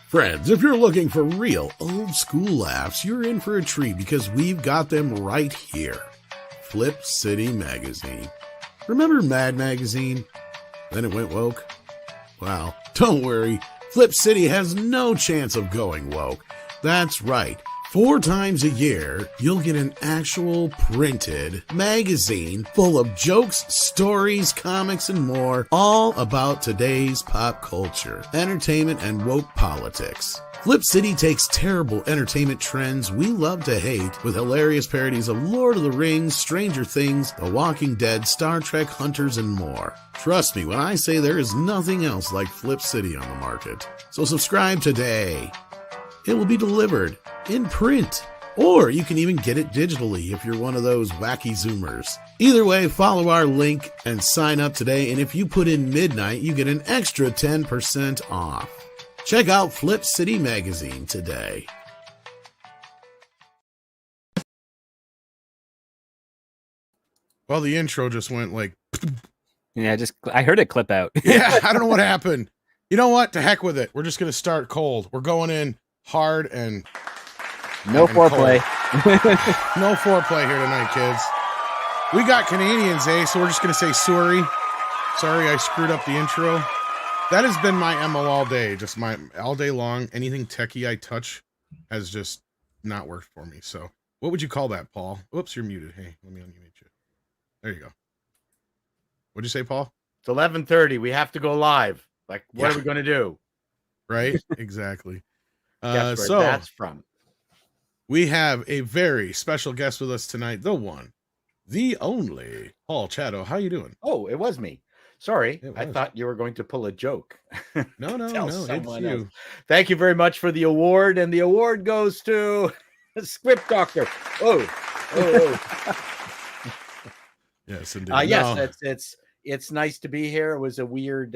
Friends, if you're looking for real old school laughs, you're in for a treat because we've got them right here. Flip City Magazine. Remember MEAD magazine? Then it went woke? Well, don't worry. Flip City has no chance of going woke. That's right. 4 times a year, you'll get an actual printed magazine full of jokes, stories, comics, and more, all about today's pop culture, entertainment, and woke politics. Flip City takes terrible entertainment trends we love to hate with hilarious parodies of Lord of the Rings, Stranger Things, The Walking Dead, Star Trek, Hunters, and more. Trust me when I say there is nothing else like Flip City on the market. So subscribe today. It will be delivered in print, or you can even get it digitally if you're one of those wacky Zoomers. Either way, follow our link and sign up today, and if you put in midnight, you get an extra 10% off. Check out Flip City Magazine today. Well, the intro just went like... Yeah, I heard it clip out. Yeah, I don't know what happened. You know what? To heck with it. We're just going to start cold. We're going in hard and... No foreplay. No foreplay here tonight, kids. We got Canadians, so we're just going to say sorry. Sorry I screwed up the intro. That has been my MO all day. Just all day long. Anything techie I touch has just not worked for me. So what would you call that, Paul? Whoops, you're muted. Hey, let me unmute you. There you go. What'd you say, Paul? It's 11:30. We have to go live. Like, what are we going to do? Right? Exactly. Guess where that's from. We have a very special guest with us tonight. The one, the only, Paul Chato. How you doing? Oh, it was me. Sorry. I thought you were going to pull a joke. No, it's you. Else. Thank you very much for the award. And the award goes to Script Doctor. Oh. Yes, indeed. Yes, it's nice to be here. It was a weird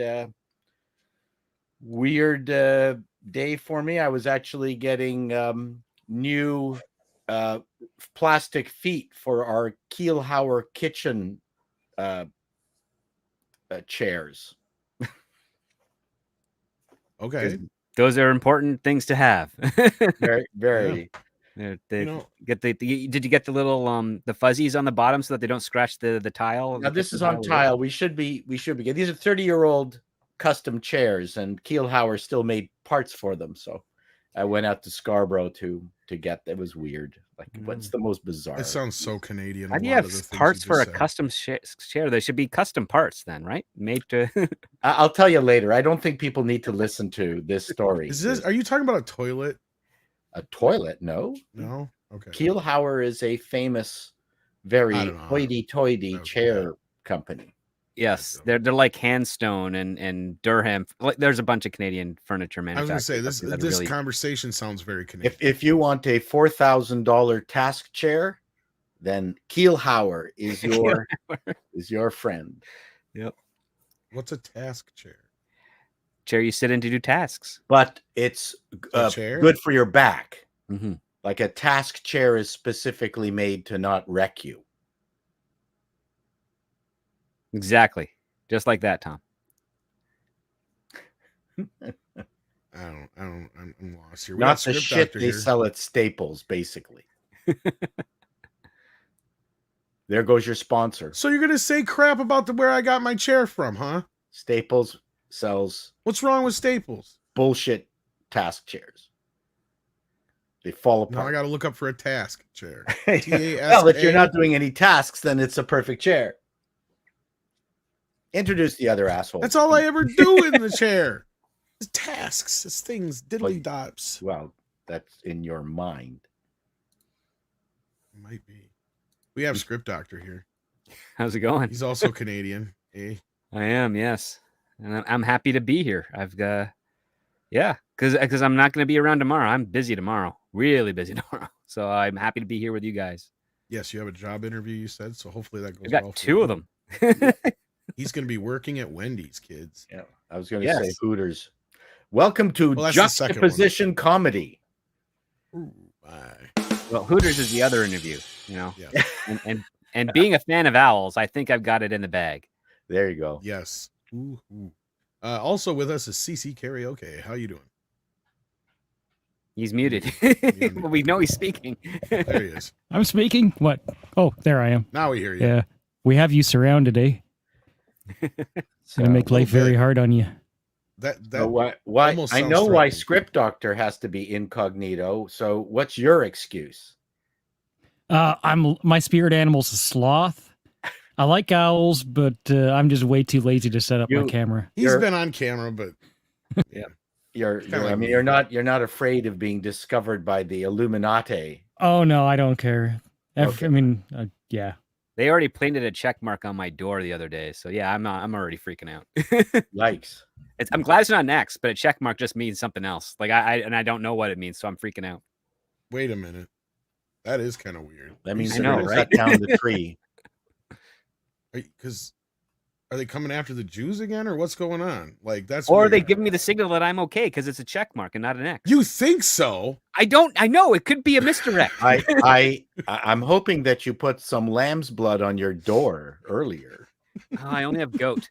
day for me. I was actually getting new plastic feet for our Kielhauer kitchen chairs. Okay, those are important things to have. Very. Yeah. Did you get the little the fuzzies on the bottom so that they don't scratch the tile? Now this is on tile. We should be good. These are 30-year-old custom chairs, and Kielhauer still made parts for them. So I went out to Scarborough to get. It was weird. Like, what's the most bizarre? It sounds so Canadian. How do you have parts for a custom chair? They should be custom parts then, right? Made to. I'll tell you later. I don't think people need to listen to this story. Are you talking about a toilet? A toilet? No. Okay. Kielhauer is a famous, very hoity-toity chair company. Yes, they're like Handstone and Durham. Like, there's a bunch of Canadian furniture manufacturers. I was going to say this conversation sounds very Canadian. If you want a $4,000 task chair, then Kielhauer is your friend. Yep. What's a task chair? Chair you sit in to do tasks, but it's good for your back. Mm-hmm. Like a task chair is specifically made to not wreck you. Exactly. Just like that, Tom. I'm lost here. Not the shit they sell at Staples, basically. There goes your sponsor. So you're going to say crap about where I got my chair from, huh? Staples sells... What's wrong with Staples? Bullshit task chairs. They fall apart. Now I got to look up for a task chair. Well, if you're not doing any tasks, then it's a perfect chair. Introduce the other asshole. That's all I ever do in the chair. It's tasks. It's things. Diddly dots. Well, that's in your mind. Might be. We have Script Doctor here. How's it going? He's also Canadian. I am, yes. And I'm happy to be here. Because I'm not going to be around tomorrow. I'm busy tomorrow. Really busy tomorrow. So I'm happy to be here with you guys. Yes, you have a job interview, you said. So hopefully that goes well. I got 2 of them. He's going to be working at Wendy's, kids. Yeah, I was going to say Hooters. Welcome to Juxtaposition Comedy. Ooh, bye. Well, Hooters is the other interview, you know. Yeah. And being a fan of owls, I think I've got it in the bag. There you go. Yes. Also with us is CC Karaoke. How you doing? He's muted. But we know he's speaking. There he is. I'm speaking. What? Oh, there I am. Now we hear you. Yeah, we have you surrounded, eh? It's gonna make life very hard on you. So why I know why Script Doctor has to be incognito. So what's your excuse? My spirit animal's a sloth. I like owls, but I'm just way too lazy to set up my camera. He's been on camera, but yeah. You're not afraid of being discovered by the Illuminati. Oh no, I don't care. Okay. I mean, yeah. They already planted a check mark on my door the other day, so yeah, I'm already freaking out. Yikes! I'm glad it's not an X, but a check mark just means something else. Like I don't know what it means, so I'm freaking out. Wait a minute, that is kind of weird. That means I know, right? cut down the tree. Because are they coming after the Jews again, or what's going on? Like that's or weird. they give me the signal that I'm okay because it's a check mark and not an X. You think so? I know it could be a misdirect. I'm hoping that you put some lamb's blood on your door earlier. Oh, I only have goat.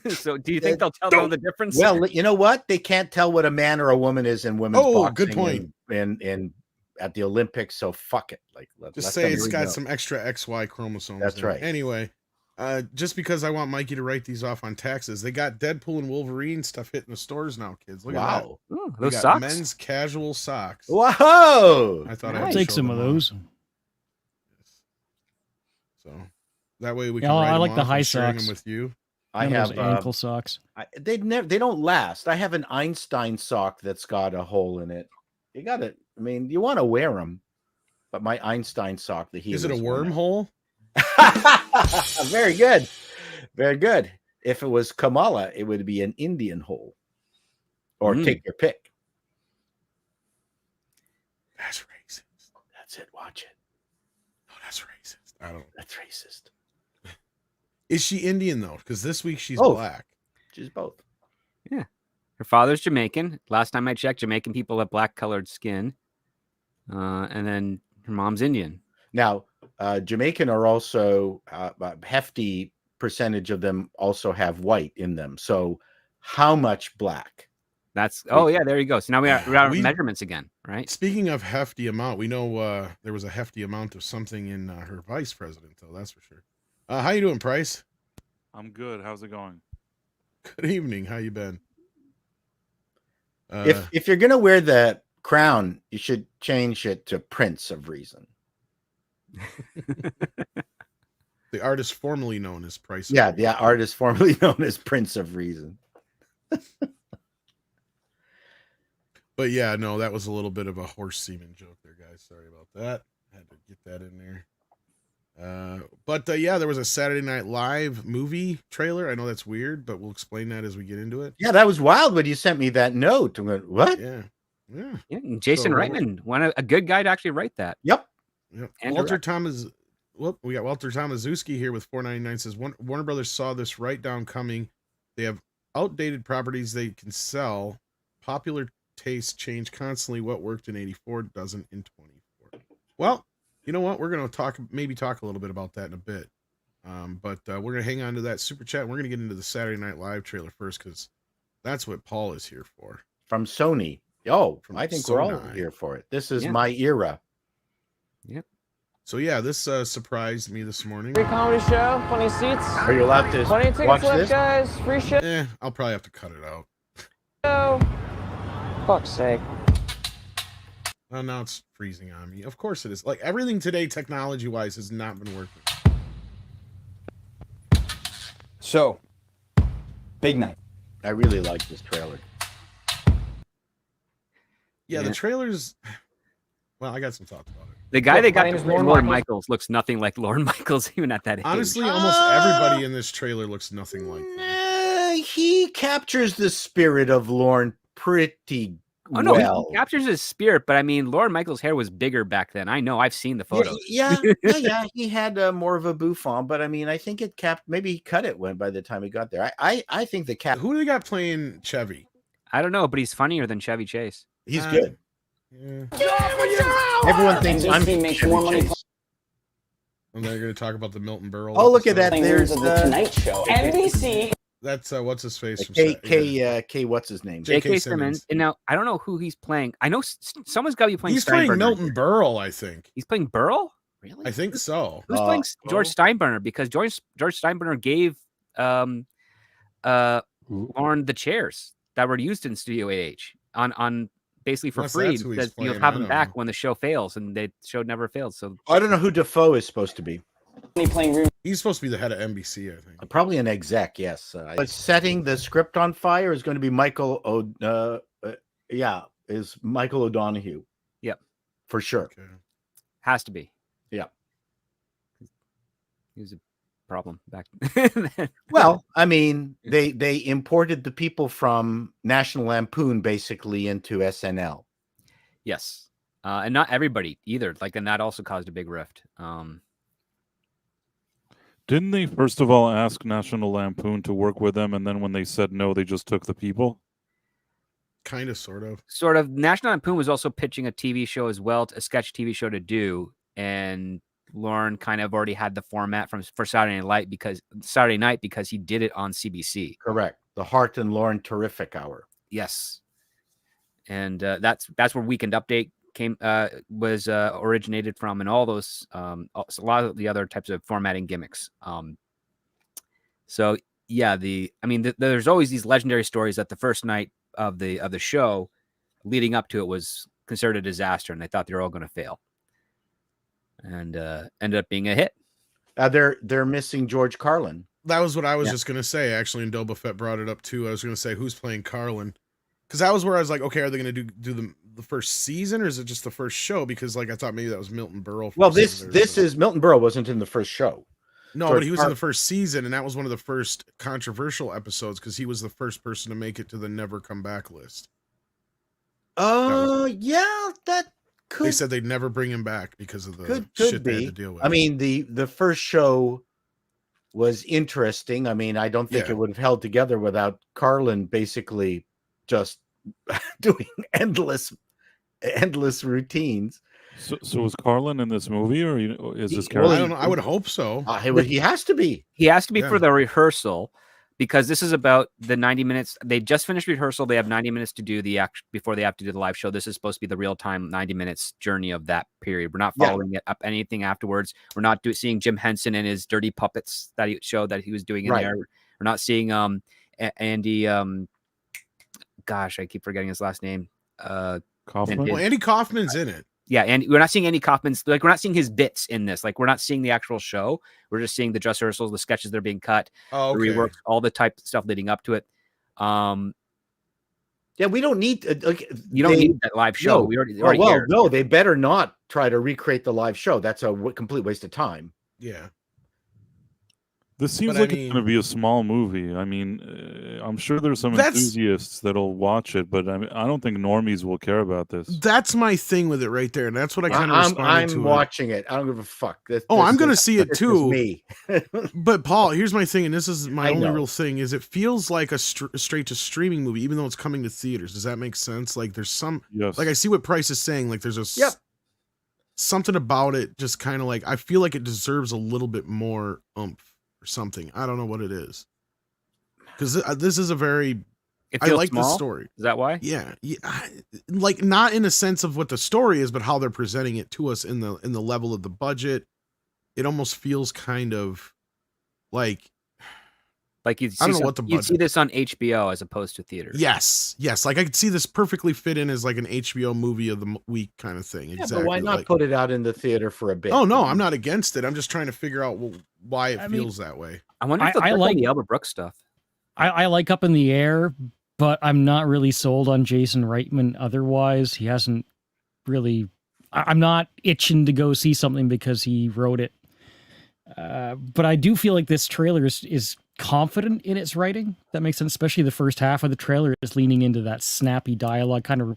So do you think they'll tell the difference? Well, you know what? They can't tell what a man or a woman is in women's boxing. Good point. And at the Olympics, so fuck it. Like just say it's got some extra XY chromosomes. That's there. right. Anyway. Just because I want Mikey to write these off on taxes, they got Deadpool and Wolverine stuff hitting the stores now, kids. Look at that. Ooh, those socks? Men's casual socks. Whoa! I thought I'll I'd take show some them of those. off. So that way we can. I write like them the off high and sharing socks them with you. I Those have ankle socks. They don't last. I have an Einstein sock that's got a hole in it. You got to. I mean, you want to wear them, but my Einstein sock, Is it a wormhole? Very good. Very good. If it was Kamala, it would be an Indian hole. Or take your pick. That's racist. That's it. Watch it. No, that's racist. I don't. That's racist. Is she Indian though? Because this week she's black. She's both. Yeah. Her father's Jamaican. Last time I checked, Jamaican people have black colored skin. And then her mom's Indian. Now, Jamaican are also a hefty percentage of them also have white in them. So how much black? That's there you go. So now we're at measurements again, right? Speaking of hefty amount, we know there was a hefty amount of something in her vice president, though, that's for sure. How you doing, Price? I'm good. How's it going? Good evening. How you been? If you're gonna wear the crown, you should change it to Prince of Reason. The artist formerly known as Price. Yeah, the artist formerly known as Prince of Reason. But yeah, no, that was a little bit of a horse semen joke there, guys. Sorry about that. Had to get that in there. But yeah, there was a Saturday Night Live movie trailer. I know that's weird, but we'll explain that as we get into it. Yeah, that was wild when you sent me that note. I went, what? Yeah. And Jason Reitman, a good guy to actually write that. Yep. Walter Thomas. Well, we got Walter Tomaszewski here with 499 says Warner Brothers saw this write down coming. They have outdated properties they can sell. Popular tastes change constantly. What worked in 84 doesn't in 24. Well, you know what? We're going to talk a little bit about that in a bit. But we're going to hang on to that super chat. And we're going to get into the Saturday Night Live trailer first because that's what Paul is here for. From Sony. I think we're all here for it. This is my era. Yep. So yeah, this surprised me this morning. Free comedy show, plenty of seats. Are you allowed to plenty of tickets watch left, this? guys? Free show. I'll probably have to cut it out. Fuck's sake. Oh, now it's freezing on me. Of course it is. Like everything today, technology-wise, has not been working. So, big night. I really like this trailer. Yeah, the trailers. Well, I got some thoughts about it. The guy they got my name to is play Lorne Lorne Michaels. Michaels looks nothing like Lorne Michaels, even at that age. Honestly, almost everybody in this trailer looks nothing like that. He captures the spirit of Lorne pretty no, well. he captures his spirit, but I mean, Lorne Michaels' hair was bigger back then. I know, I've seen the photos. Yeah. He had more of a bouffant, but I mean, I think it maybe he cut it by the time he got there. I think the cap. Who do they got playing Chevy? I don't know, but he's funnier than Chevy Chase. He's good. Yeah. Everyone thinks I'm make more money. And they're going to talk about the Milton Berle. Oh, look at that! There's There's the Tonight Show. NBC. That's what's his face from K. What's his name? J.K. J.K. Simmons. Simmons. And now I don't know who he's playing. I know someone's got to be playing. He's playing Steinbrenner Milton here. Berle, I think. He's playing Burl. Really? I think so. Who's playing George Oh. Steinbrenner? Because George Steinbrenner gave Lauren the chairs that were used in Studio 8H on basically for Unless free. that's who he's Because you'll playing, have I them don't back know. when the show fails, and the show never failed. So I don't know who Defoe is supposed to be. He's supposed to be the head of NBC, I think. Probably an exec, yes. Setting the script on fire is going to be Michael O'Donoghue. Yep. For sure. Okay. has to be. Yeah. He was a problem back. Well, I mean, they imported the people from National Lampoon basically into SNL. Yes. And not everybody either. Like, and that also caused a big rift. Didn't they first of all ask National Lampoon to work with them, and then when they said no, they just took the people? Kind of, sort of. Sort of. National Lampoon was also pitching a TV show as well, a sketch TV show to do, and Lauren kind of already had the format for Saturday Night because he did it on CBC. Correct. The Hart and Lauren Terrific Hour. Yes. And that's where Weekend Update was originated from, and all those a lot of the other types of formatting gimmicks. So yeah, there's always these legendary stories that the first night of the show leading up to it was considered a disaster, and they thought they were all going to fail, and ended up being a hit. They're missing George Carlin. That was what I was just going to say, actually, and Doba Fett brought it up too. I was going to say, who's playing Carlin? Because that was where I was like, okay, are they going to do the first season, or is it just the first show? Because like I thought maybe that was Milton Berle. Well, this is Milton Berle wasn't in the first show. No, George but he was in the first season, and that was one of the first controversial episodes because he was the first person to make it to the Never Come Back list. Yeah, that could. They said they'd never bring him back because of the could shit be. they had to deal with. I mean, the first show was interesting. I mean, I don't think it would have held together without Carlin basically just doing endless routines. So was Carlin in this movie, or is this well, character? I don't know. I would hope so. He has to be. He has to be for the rehearsal, because this is about the 90 minutes. They just finished rehearsal. They have 90 minutes to do the act before they have to do the live show. This is supposed to be the real time 90 minutes journey of that period. We're not following it up anything afterwards. We're not seeing Jim Henson and his dirty puppets that he showed that he was doing in there. We're not seeing Andy. Gosh, I keep forgetting his last name. Kaufman. Well, Andy Kaufman's in it. Yeah, and we're not seeing Andy Kaufman's, like, we're not seeing his bits in this. Like, we're not seeing the actual show. We're just seeing the dress rehearsals, the sketches that are being cut, the reworks, all the type of stuff leading up to it. Yeah, we don't need you don't need that live show. No. We already aired. No, they better not try to recreate the live show. That's a complete waste of time. Yeah. This seems like it's going to be a small movie. I mean, I'm sure there's some enthusiasts that'll watch it, but I don't think normies will care about this. That's my thing with it right there, and that's what I kind of responded to. I'm watching it. I don't give a fuck. I'm going to see it too. Me. But Paul, here's my thing, and this is my only real thing: is it feels like a straight to streaming movie, even though it's coming to theaters. Does that make sense? Like, there's some, like, I see what Price is saying. Like, there's something about it, just kind of like I feel like it deserves a little bit more oomph. Or something. I don't know what it is, because this is a very. I like the story. Is that why? Yeah, like not in a sense of what the story is, but how they're presenting it to us in the level of the budget. It almost feels kind of like you'd see I don't know what the budget. You'd see this on HBO as opposed to theaters. Yes. Like I could see this perfectly fit in as like an HBO movie of the week kind of thing. Yeah, exactly. but why not put it out in the theater for a bit? Oh no, I'm not against it. I'm just trying to figure out why it feels that way. I wonder if I like the Albert Brooks stuff. I like Up in the Air, but I'm not really sold on Jason Reitman. Otherwise, he hasn't really. I'm not itching to go see something because he wrote it. But I do feel like this trailer is confident in its writing. That makes sense, especially the first half of the trailer is leaning into that snappy dialogue. Kind of,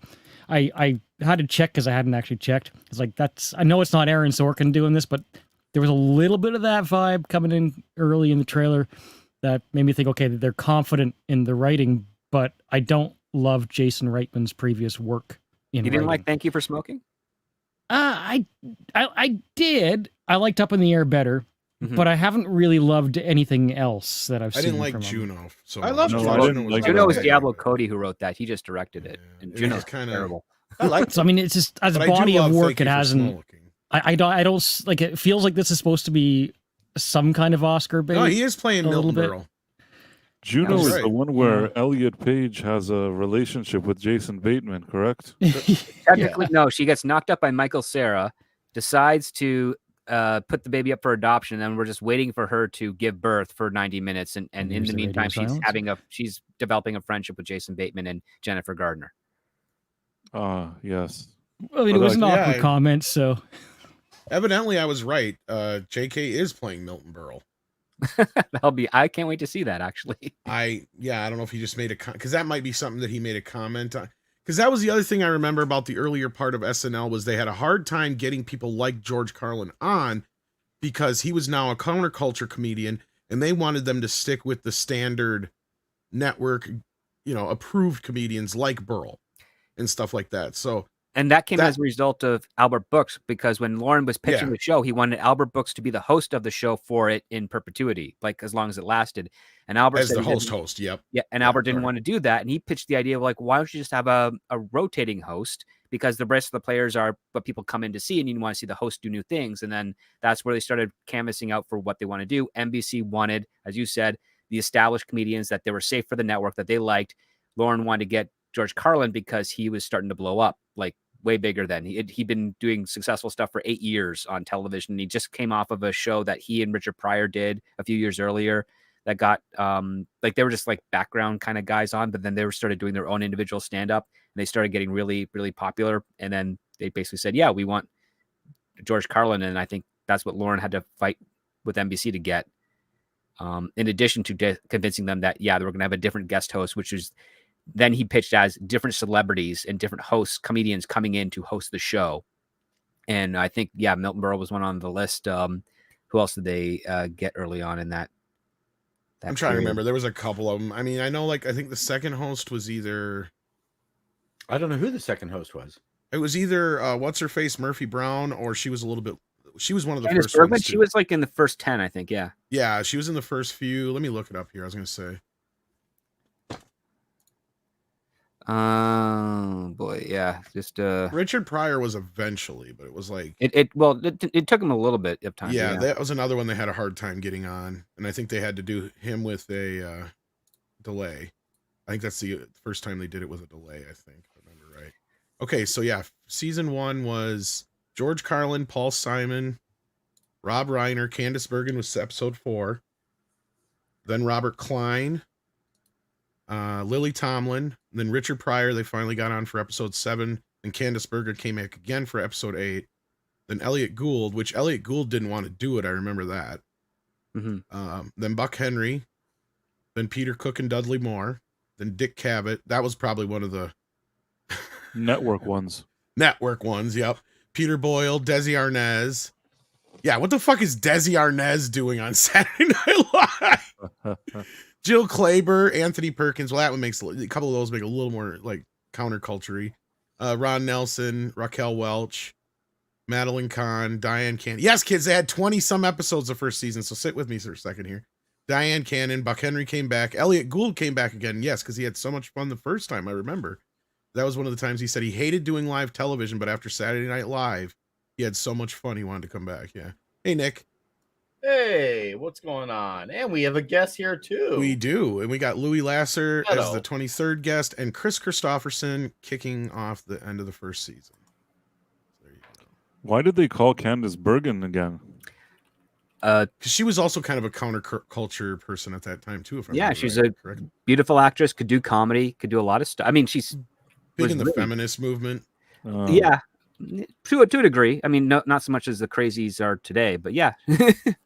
I had to check because I hadn't actually checked. It's like I know it's not Aaron Sorkin doing this, but there was a little bit of that vibe coming in early in the trailer that made me think, okay, they're confident in the writing, but I don't love Jason Reitman's previous work. You didn't like Thank You for Smoking? I did. I liked Up in the Air better. but I haven't really loved anything else that I've seen. I didn't like from him. Juno. So I love much. Juno. I didn't like Juno was okay. Diablo Cody who wrote that. He just directed it, and Yeah, Juno's it's kinda- terrible. I like So I mean, it's just as a But I do body of love work, Thank it You for hasn't. Smoking. I don't like. It feels like this is supposed to be some kind of Oscar bait. No, he is playing a little Milton bit. Berle. Juno That's is right. the one where Elliot Page has a relationship with Jason Bateman, correct? Technically, no. She gets knocked up by Michael Cera, decides to put the baby up for adoption, and we're just waiting for her to give birth for 90 minutes. And in Here's the the radio meantime, silence. she's developing a friendship with Jason Bateman and Jennifer Gardner. Yes. I mean, it was an Yeah, awkward comment, so Evidently, I was right. J.K. is playing Milton Berle. I can't wait to see that, actually. I don't know if he just made a because that might be something that he made a comment on. Because that was the other thing I remember about the earlier part of SNL was they had a hard time getting people like George Carlin on because he was now a counterculture comedian and they wanted them to stick with the standard network, approved comedians like Burl and stuff like that. So And that came as a result of Albert Brooks, because when Lauren was pitching the show, he wanted Albert Brooks to be the host of the show for it in perpetuity, like as long as it lasted. And Albert as said the host, yep. Yeah, and Albert didn't want to do that, and he pitched the idea of like, why don't you just have a rotating host? Because the rest of the players are what people come in to see, and you want to see the host do new things. And then that's where they started canvassing out for what they want to do. NBC wanted, as you said, the established comedians that they were safe for the network that they liked. Lauren wanted to get George Carlin because he was starting to blow up, like way bigger than he'd been doing successful stuff for 8 years on television. He just came off of a show that he and Richard Pryor did a few years earlier that got like they were just like background kind of guys on, but then they started doing their own individual stand-up and they started getting really, really popular. And then they basically said, yeah, we want George Carlin. And I think that's what Lauren had to fight with NBC to get. In addition to convincing them that, yeah, they were going to have a different guest host, which is then he pitched as different celebrities and different hosts, comedians coming in to host the show. And I think, yeah, Milton Berle was one on the list. Who else did they get early on in that I'm trying to remember. There was a couple of them. I mean, I know, I think the second host was either... I don't know who the second host was. It was either what's-her-face, Murphy Brown, or she was a little bit... She was one of the Candace first Bergman, ones. she was like in the first 10, I think, yeah. Yeah, she was in the first few. Let me look it up here. I was going to say. Oh boy, yeah. Just Richard Pryor was eventually, but it was like it took him a little bit of time. Yeah, that was another one they had a hard time getting on, and I think they had to do him with a delay. I think that's the first time they did it with a delay. I think, if I remember right. Okay, so yeah, season 1 was George Carlin, Paul Simon, Rob Reiner, Candice Bergen was episode 4. Then Robert Klein, Lily Tomlin, and then Richard Pryor. They finally got on for episode 7, and Candice Bergen came back again for episode 8. Then Elliot Gould, which Elliot Gould didn't want to do it. I remember that. Mm-hmm. Then Buck Henry, then Peter Cook and Dudley Moore, then Dick Cavett. That was probably one of the network ones. Network ones, yep. Peter Boyle, Desi Arnaz. Yeah, what the fuck is Desi Arnaz doing on Saturday Night Live? Jill Clayburgh, Anthony Perkins. Well, that one makes a couple of those make a little more like counterculture-y. Ron Nelson, Raquel Welch, Madeline Kahn, Diane Cannon. Yes, kids, they had 20-some episodes the first season, so sit with me for a second here. Diane Cannon, Buck Henry came back. Elliot Gould came back again, yes, because he had so much fun the first time, I remember. That was one of the times he said he hated doing live television, but after Saturday Night Live, he had so much fun he wanted to come back, yeah. Hey, Nick. Hey, what's going on? And we have a guest here, too. We do, and we got Louis Lasser Chato as the 23rd guest, and Chris Christopherson kicking off the end of the first season. There you go. Why did they call Candice Bergen again? Because she was also kind of a counterculture person at that time too. If yeah, she's a beautiful actress, could do comedy, could do a lot of stuff. I mean, she's big in the feminist movement. Yeah, to a degree. I mean, not so much as the crazies are today, but yeah,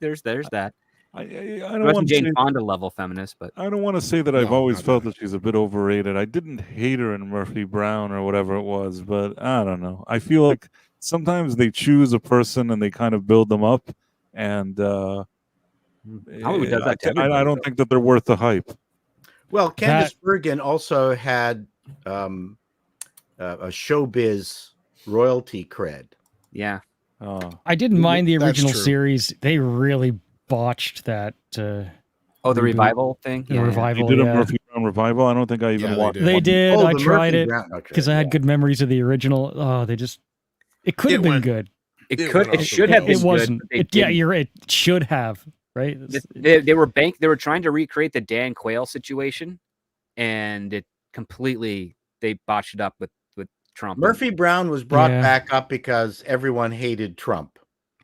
there's that. I don't wasn't Jane Fonda level feminist, but I don't want to say that I've always felt that she's a bit overrated. I didn't hate her in Murphy Brown or whatever it was, but I don't know. I feel like sometimes they choose a person and they kind of build them up, and Hollywood does that. I don't think that they're worth the hype. Well, Candice Bergen also had a showbiz royalty cred. Yeah. I didn't mind the original series. They really botched that. Oh, the Reboot. revival thing. The Yeah, yeah. They revival. did a Yeah. Murphy Brown revival. I don't think I even Yeah, they watched. did. They one. did. Oh, I the tried Murphy it Brown- okay, because I had yeah. good memories of the original. Oh, it could have It been went- good. It It could. went It off should the have been rails. It good, wasn't. but they Yeah, didn't. you're right. It should have. Right. They were trying to recreate the Dan Quayle situation, and it completely they botched it up with Trump. Murphy Brown was brought Yeah. back up because everyone hated Trump.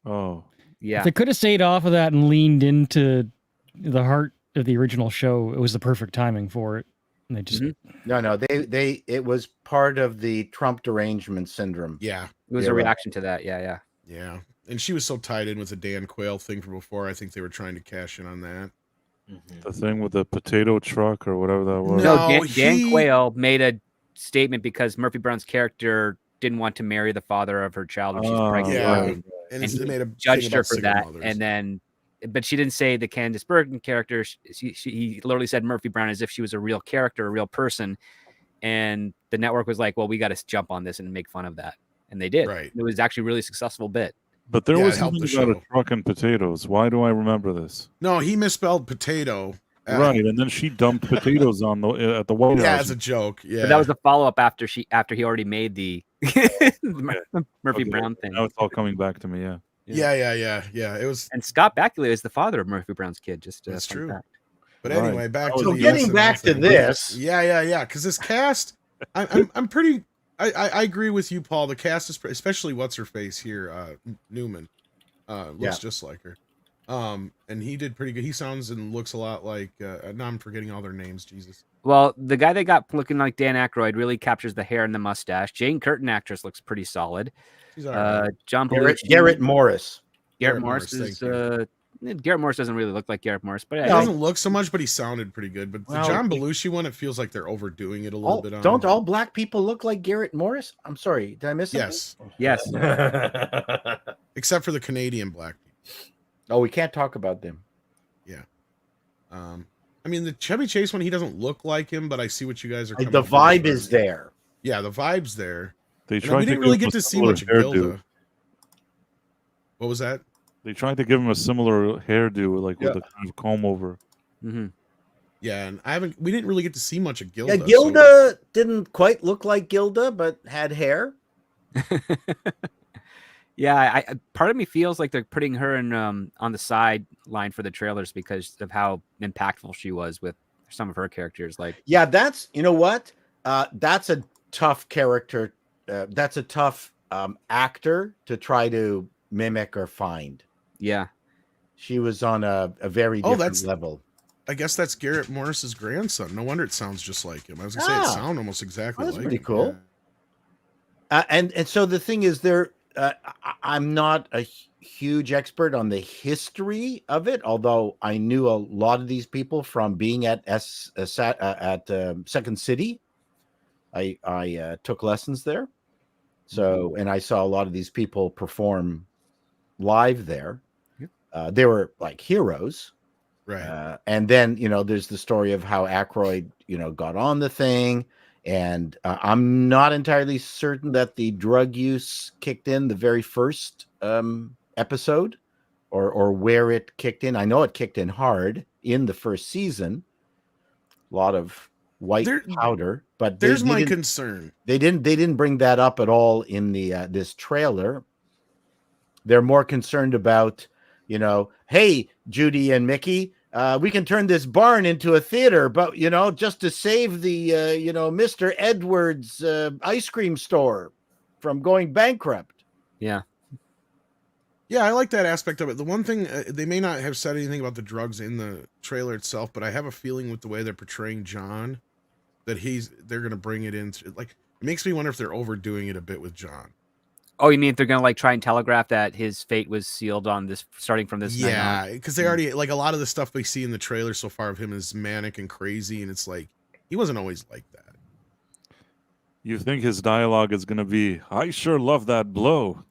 Oh, Yeah. If they could have stayed off of that and leaned into the heart of the original show, it was the perfect timing for it. And they just No, it was part of the Trump derangement syndrome. Yeah, It was Yeah, a right. reaction to that. Yeah, yeah. yeah. And she was so tied in with the Dan Quayle thing from before. I think they were trying to cash in on that. the thing with the potato truck or whatever that was. No, No, Dan he- Quayle made a statement because Murphy Brown's character didn't want to marry the father of her child when she's Oh, pregnant. Yeah. right. And And it's, he they made a Judged thing her about for single that, mothers. and then, but she didn't say the Candice Bergen character. He literally said Murphy Brown as if she was a real character, a real person, and the network was like, "Well, we got to jump on this and make fun of that," and they did. Right. It was actually a really successful bit. But there Yeah, was it helped something the about a show. truck and potatoes. Why do I remember this? No, he misspelled potato. Right, and then she dumped potatoes on the at the White Yeah, House. as a joke. Yeah. But that was the follow up after he already made the Murphy Okay, Brown thing. Now it's all coming back to me. Yeah. Yeah. It was. And Scott Bakula is the father of Murphy Brown's kid. Just That's fun true. fact. But Right. anyway, back So to the getting SNL back to thing. this. Yeah. Because this cast, I'm pretty. I agree with you, Paul. The cast is especially what's her face here, Newman, looks Yeah. just like her. And he did pretty good. He sounds and looks a lot like. Now I'm forgetting all their names. Jesus. Well, the guy that got looking like Dan Aykroyd really captures the hair and the mustache. Jane Curtin actress looks pretty solid. She's all right. John Garrett, Belushi, Garrett Morris. Garrett Garrett Morris Morris, is. thank Garrett Morris doesn't really look like Garrett Morris, but He I doesn't look so much, but he sounded pretty good. But the Well, John Belushi one, it feels like they're overdoing it a little bit. On. Don't all black people look like Garrett Morris? I'm sorry, did I miss something? Yes, yes. except for the Canadian black people. Oh, we can't talk about them. I mean, the Chevy Chase one, he doesn't look like him, but I see what you guys are. The coming from. vibe is there. Yeah, the vibe's there. They And tried we to didn't really give him get a to see similar much of hairdo. Gilda. What was that? They tried to give him a similar hairdo, like with Yeah. a kind of comb over. hmm Yeah, and we didn't really get to see much of Gilda. Yeah, Gilda didn't quite look like Gilda, but had hair. Yeah, I part of me feels like they're putting her in on the sideline for the trailers because of how impactful she was with some of her characters. Like, Yeah, that's, you know what? That's a tough character. That's a tough actor to try to mimic or find. yeah, She was on a very Oh, different that's- level. I guess that's Garrett Morris's grandson. No wonder it sounds just like him. I was gonna say Ah. it sound almost exactly Oh, that's like pretty him. cool. Yeah. And so the thing is, I'm not a huge expert on the history of it, although I knew a lot of these people from being at Second City. I took lessons there, so and I saw a lot of these people perform live there. Yep. They were like heroes. Right. And then, there's the story of how Aykroyd, got on the thing. And I'm not entirely certain that the drug use kicked in the very first episode or where it kicked in. I know it kicked in hard in the first season. A lot of white powder, but There's my concern. They didn't bring that up at all in the this trailer. They're more concerned about, hey, Judy and Mickey, we can turn this barn into a theater, but just to save the Mr. Edwards ice cream store from going bankrupt. yeah. Yeah, I like that aspect of it. The one thing they may not have said anything about the drugs in the trailer itself, but I have a feeling with the way they're portraying John that they're going to bring it in. Like, it makes me wonder if they're overdoing it a bit with John. Oh, you mean if they're gonna like try and telegraph that his fate was sealed on this, starting from this night on? Yeah, because they already like a lot of the stuff we see in the trailer so far of him is manic and crazy, and it's like he wasn't always like that. You think his dialogue is going to be, I sure love that blow.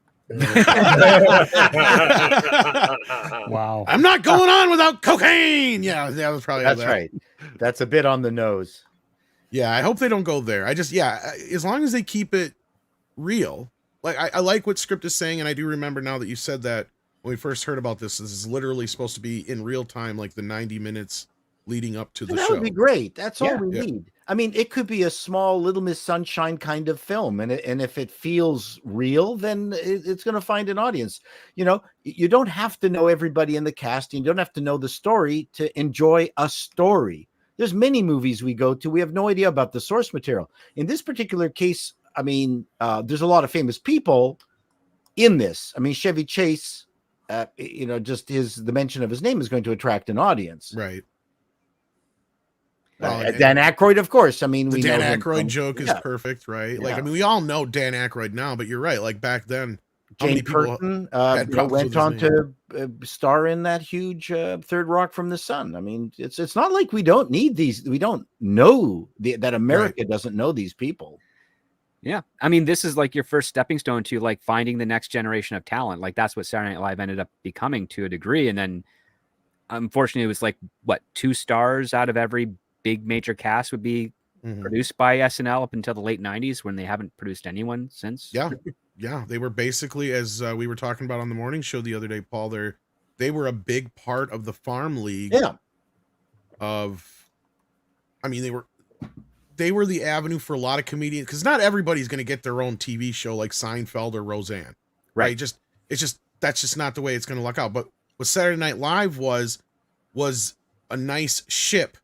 Wow. I'm not going on without cocaine. Yeah, that was probably That's that. right. That's a bit on the nose. Yeah, I hope they don't go there. As long as they keep it real. Like I like what script is saying, and I do remember now that you said that when we first heard about this is literally supposed to be in real time, like the 90 minutes leading up to the that show. would be great. That's all we Yeah. need. I mean, it could be a small Little Miss Sunshine kind of film, and if it feels real, then it's going to find an audience. You know, you don't have to know everybody in the cast. You don't have to know the story to enjoy a story. There's many movies we go to. We have no idea about the source material. In this particular case, I mean, there's a lot of famous people in this. I mean, Chevy Chase, you know, just the mention of his name is going to attract an audience. Right. Dan Aykroyd, of course. I mean, the we Dan know Aykroyd joke is perfect, right? Like, I mean, we all know Dan Aykroyd now, but you're right. Like back then, Jane Curtin went on to star in that huge Third Rock from the Sun. I mean, it's not like we don't need these. We don't know that America doesn't know these people. Yeah. I mean, this is like your first stepping stone to like finding the next generation of talent. Like that's what Saturday Night Live ended up becoming to a degree. And then unfortunately it was like what, 2 stars out of every big major cast would be produced by SNL up until the late 90s, when they haven't produced anyone since. Yeah. Yeah. They were basically, as we were talking about on the morning show the other day, Paul, they were a big part of the farm league. Yeah. I mean, they were the avenue for a lot of comedians, because not everybody's going to get their own TV show like Seinfeld or Roseanne. Right. That's just not the way it's going to luck out. But what Saturday Night Live was a nice ship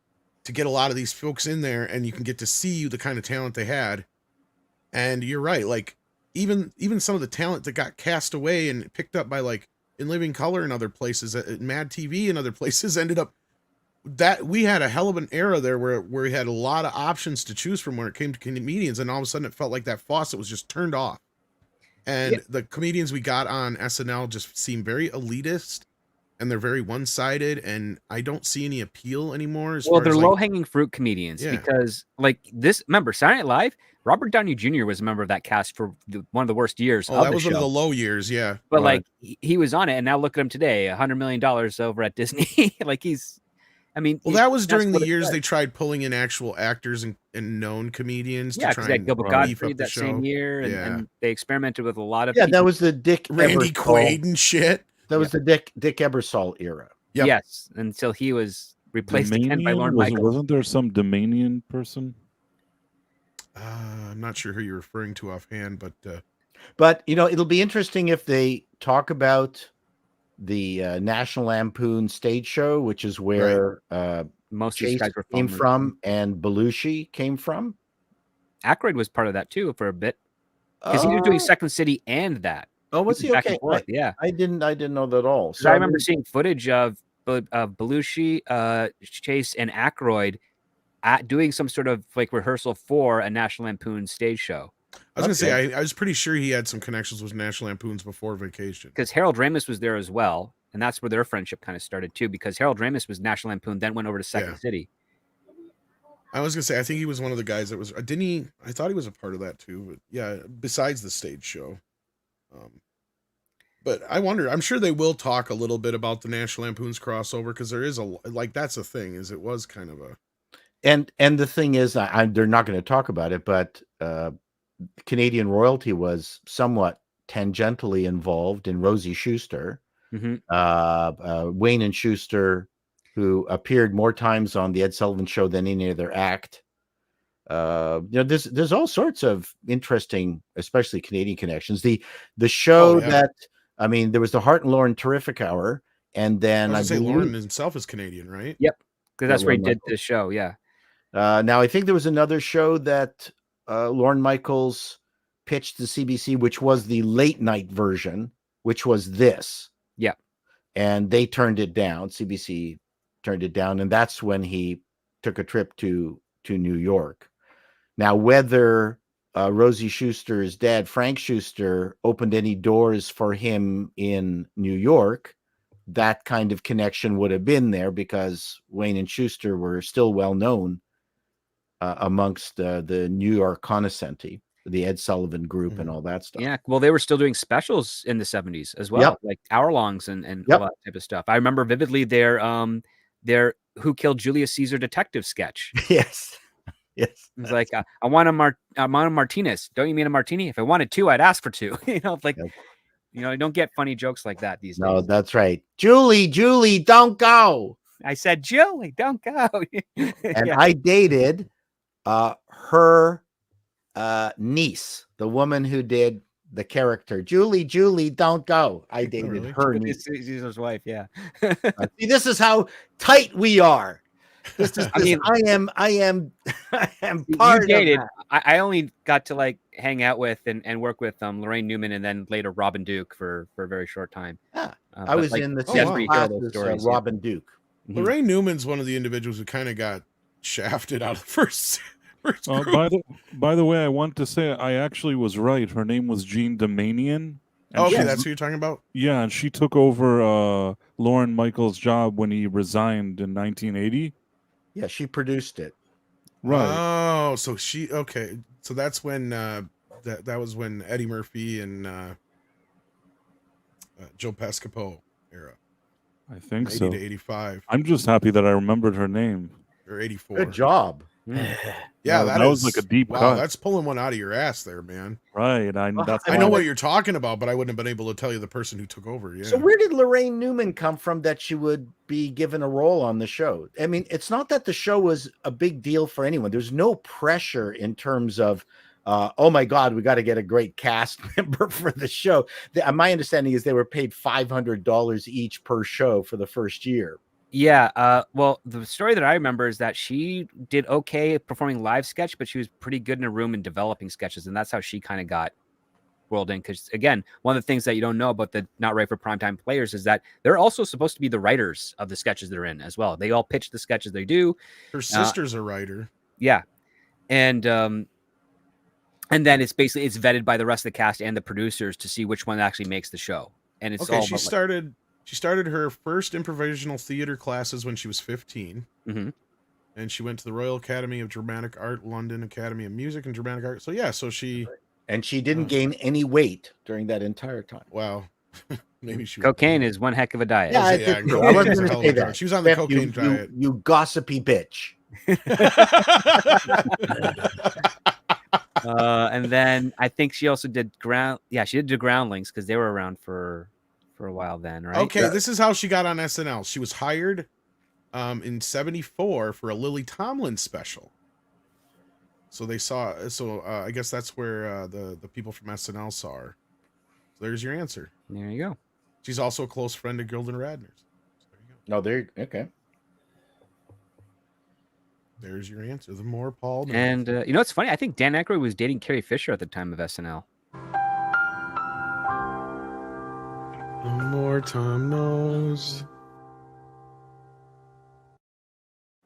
to get a lot of these folks in there, and you can get to see the kind of talent they had. And you're right. Like even some of the talent that got cast away and picked up by like In Living Color and other places, at Mad TV and other places, ended up that we had a hell of an era there where we had a lot of options to choose from when it came to comedians. And all of a sudden it felt like that faucet was just turned off. And the comedians we got on SNL just seem very elitist, and they're very one-sided, and I don't see any appeal anymore. Well, they're low-hanging fruit comedians because, like this. Remember, Saturday Night Live. Robert Downey Jr. was a member of that cast for one of the worst years. Oh, that was one of the low years, yeah. But like he was on it, and now look at him today, $100 million over at Disney. Like he's, I mean, well, that was during the years they tried pulling in actual actors and known comedians. Yeah, because they had Gilbert Gottfried that same year, and they experimented with a lot of people. That was the Dick Randy Quaid and shit. That was the Dick Ebersol era. Yep. Yes, until he was replaced again by Lorne Michaels. Wasn't there some Domanion person? I'm not sure who you're referring to offhand, but you know, it'll be interesting if they talk about the National Lampoon stage show, which is where most of these guys were came from, and Belushi came from. Aykroyd was part of that too for a bit, because he was doing Second City and that. Oh, was he okay? Yeah, I didn't know that at all. So I remember seeing footage of Belushi, Chase, and Aykroyd doing some sort of like rehearsal for a National Lampoon stage show. I was gonna say I was pretty sure he had some connections with National Lampoons before Vacation, because Harold Ramis was there as well, and that's where their friendship kind of started too. Because Harold Ramis was National Lampoon, then went over to Second City. I was gonna say I think he was one of the guys that was. Didn't he? I thought he was a part of that too. But yeah, besides the stage show. But I wonder, I'm sure they will talk a little bit about the National Lampoon's crossover, because there is that's a thing, is it was kind of a. And the thing is, they're not going to talk about it, but Canadian royalty was somewhat tangentially involved in Rosie Schuster, Wayne and Schuster, who appeared more times on the Ed Sullivan Show than any other act. You know, there's all sorts of interesting, especially Canadian connections. The show that, I mean, there was the Hart and Lauren Terrific Hour, and then I believe Lauren himself is Canadian, right? Yep, because that's where he did the show. Yeah. Now I think there was another show that Lorne Michaels pitched to CBC, which was the late night version, which was this. Yeah, and they turned it down. CBC turned it down, and that's when he took a trip to New York. Now, whether Rosie Schuster's dad, Frank Schuster, opened any doors for him in New York, that kind of connection would have been there, because Wayne and Schuster were still well known amongst the New York cognoscenti, the Ed Sullivan Group, and all that stuff. Yeah, well, they were still doing specials in the 70s as well, like hour-longs and all that type of stuff. I remember vividly their Who Killed Julius Caesar detective sketch. Yes. Yes, it's like I want a Martinez. Don't you mean a martini? If I wanted 2, I'd ask for 2. You know, like You know, you don't get funny jokes like that these No, days. that's right. Julie, don't go. I said, Julie, don't go. And Yeah. I dated her niece, the woman who did the character. Julie, don't go. I dated really? her niece. Caesar's wife, yeah. See, this is how tight we are. This is I mean- I am You part dated. of that. I only got to like hang out with and work with Lorraine Newman and then later Robin Duke for a very short time. Yeah. I But, was like, in the oh, same wow. hear class those as stories, yeah. Robin Duke. Mhm. Lorraine Newman's one of the individuals who kind of got shafted out of the first group. By the way, I want to say I actually was right. Her name was Jean Damanian. And Okay, she- that's who you're talking about. yeah, and she took over Lorne Michaels' job when he resigned in 1980. Yeah, she produced it. Right. Oh, so okay. So that's when that was when Eddie Murphy and Joe Pescopo era. I think 80 so. to 85 I'm just happy that I remembered her name. or 84. Good job. Yeah, That was like a deep wow, cut. that's pulling one out of your ass there, man. Right. That's I know why- what you're talking about, but I wouldn't have been able to tell you the person who took over. Yeah. So where did Lorraine Newman come from that she would be given a role on the show? I mean, it's not that the show was a big deal for anyone. There's no pressure in terms of, oh my God, we got to get a great cast member for the show. My understanding is they were paid $500 each per show for the first year. Yeah. Well, the story that I remember is that she did okay performing live sketch, but she was pretty good in a room and developing sketches, and that's how she kind of got rolled in. Because again, one of the things that you don't know about the Not Right for Primetime players is that they're also supposed to be the writers of the sketches they're in as well. They all pitch the sketches they do. Her sister's a writer. Yeah, and then it's vetted by the rest of the cast and the producers to see which one actually makes the show. And it's Okay, all she about, started her first improvisational theater classes when she was 15. Mhm. And she went to the Royal Academy of Dramatic Art, London Academy of Music and Dramatic Art. So yeah, so she And she didn't gain any weight during that entire time. wow. Maybe she cocaine is one heck of a diet. Yeah, I yeah, think cocaine I wasn't is a going hell to of say a drug. that. She was on the Steph, cocaine diet. You gossipy bitch. And then I think she also did she did do Groundlings because they were around for a while then, right? Okay, this is how she got on SNL. She was hired in 74 for a Lily Tomlin special. So they saw I guess that's where the people from SNL saw her. So there's your answer. There you go. She's also a close friend of Gildan Radner's. So there you go. No, there. Okay. There's your answer. The more Paul knows. And you know what's funny? I think Dan Aykroyd was dating Carrie Fisher at the time of SNL. The more Tom knows.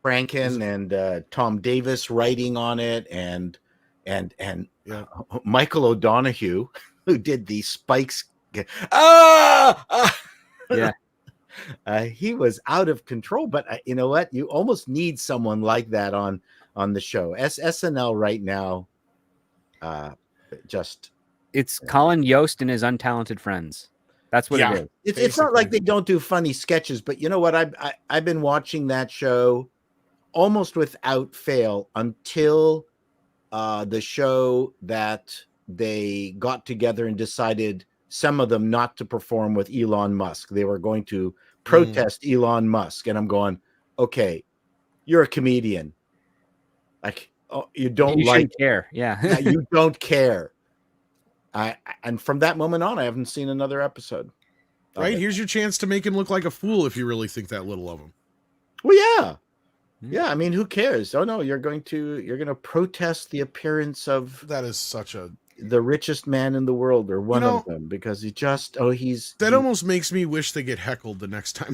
Franken and Tom Davis writing on it, and Yeah. Michael O'Donoghue, who did the Spikes. Yeah. He was out of control, but you know what? You almost need someone like that on the show. SNL right now, just It's Colin Yost and his untalented friends. That's what Yeah. it is. it's not like Basically. they don't do funny sketches, but you know what? I've been watching that show almost without fail until the show that they got together and decided, some of them, not to perform with Elon Musk. They were going to protest Elon Musk, and I'm going, okay, you're a comedian, like, oh, you don't You like shouldn't care. Yeah. yeah, you don't care. And from that moment on, I haven't seen another episode. of Right? it. Here's your chance to make him look like a fool if you really think that little of him. Well, yeah. Hmm. Yeah, I mean, who cares? Oh no, you're going to protest the appearance of That is such a the richest man in the world, or one know, of them, because he's that almost makes me wish they get heckled the next time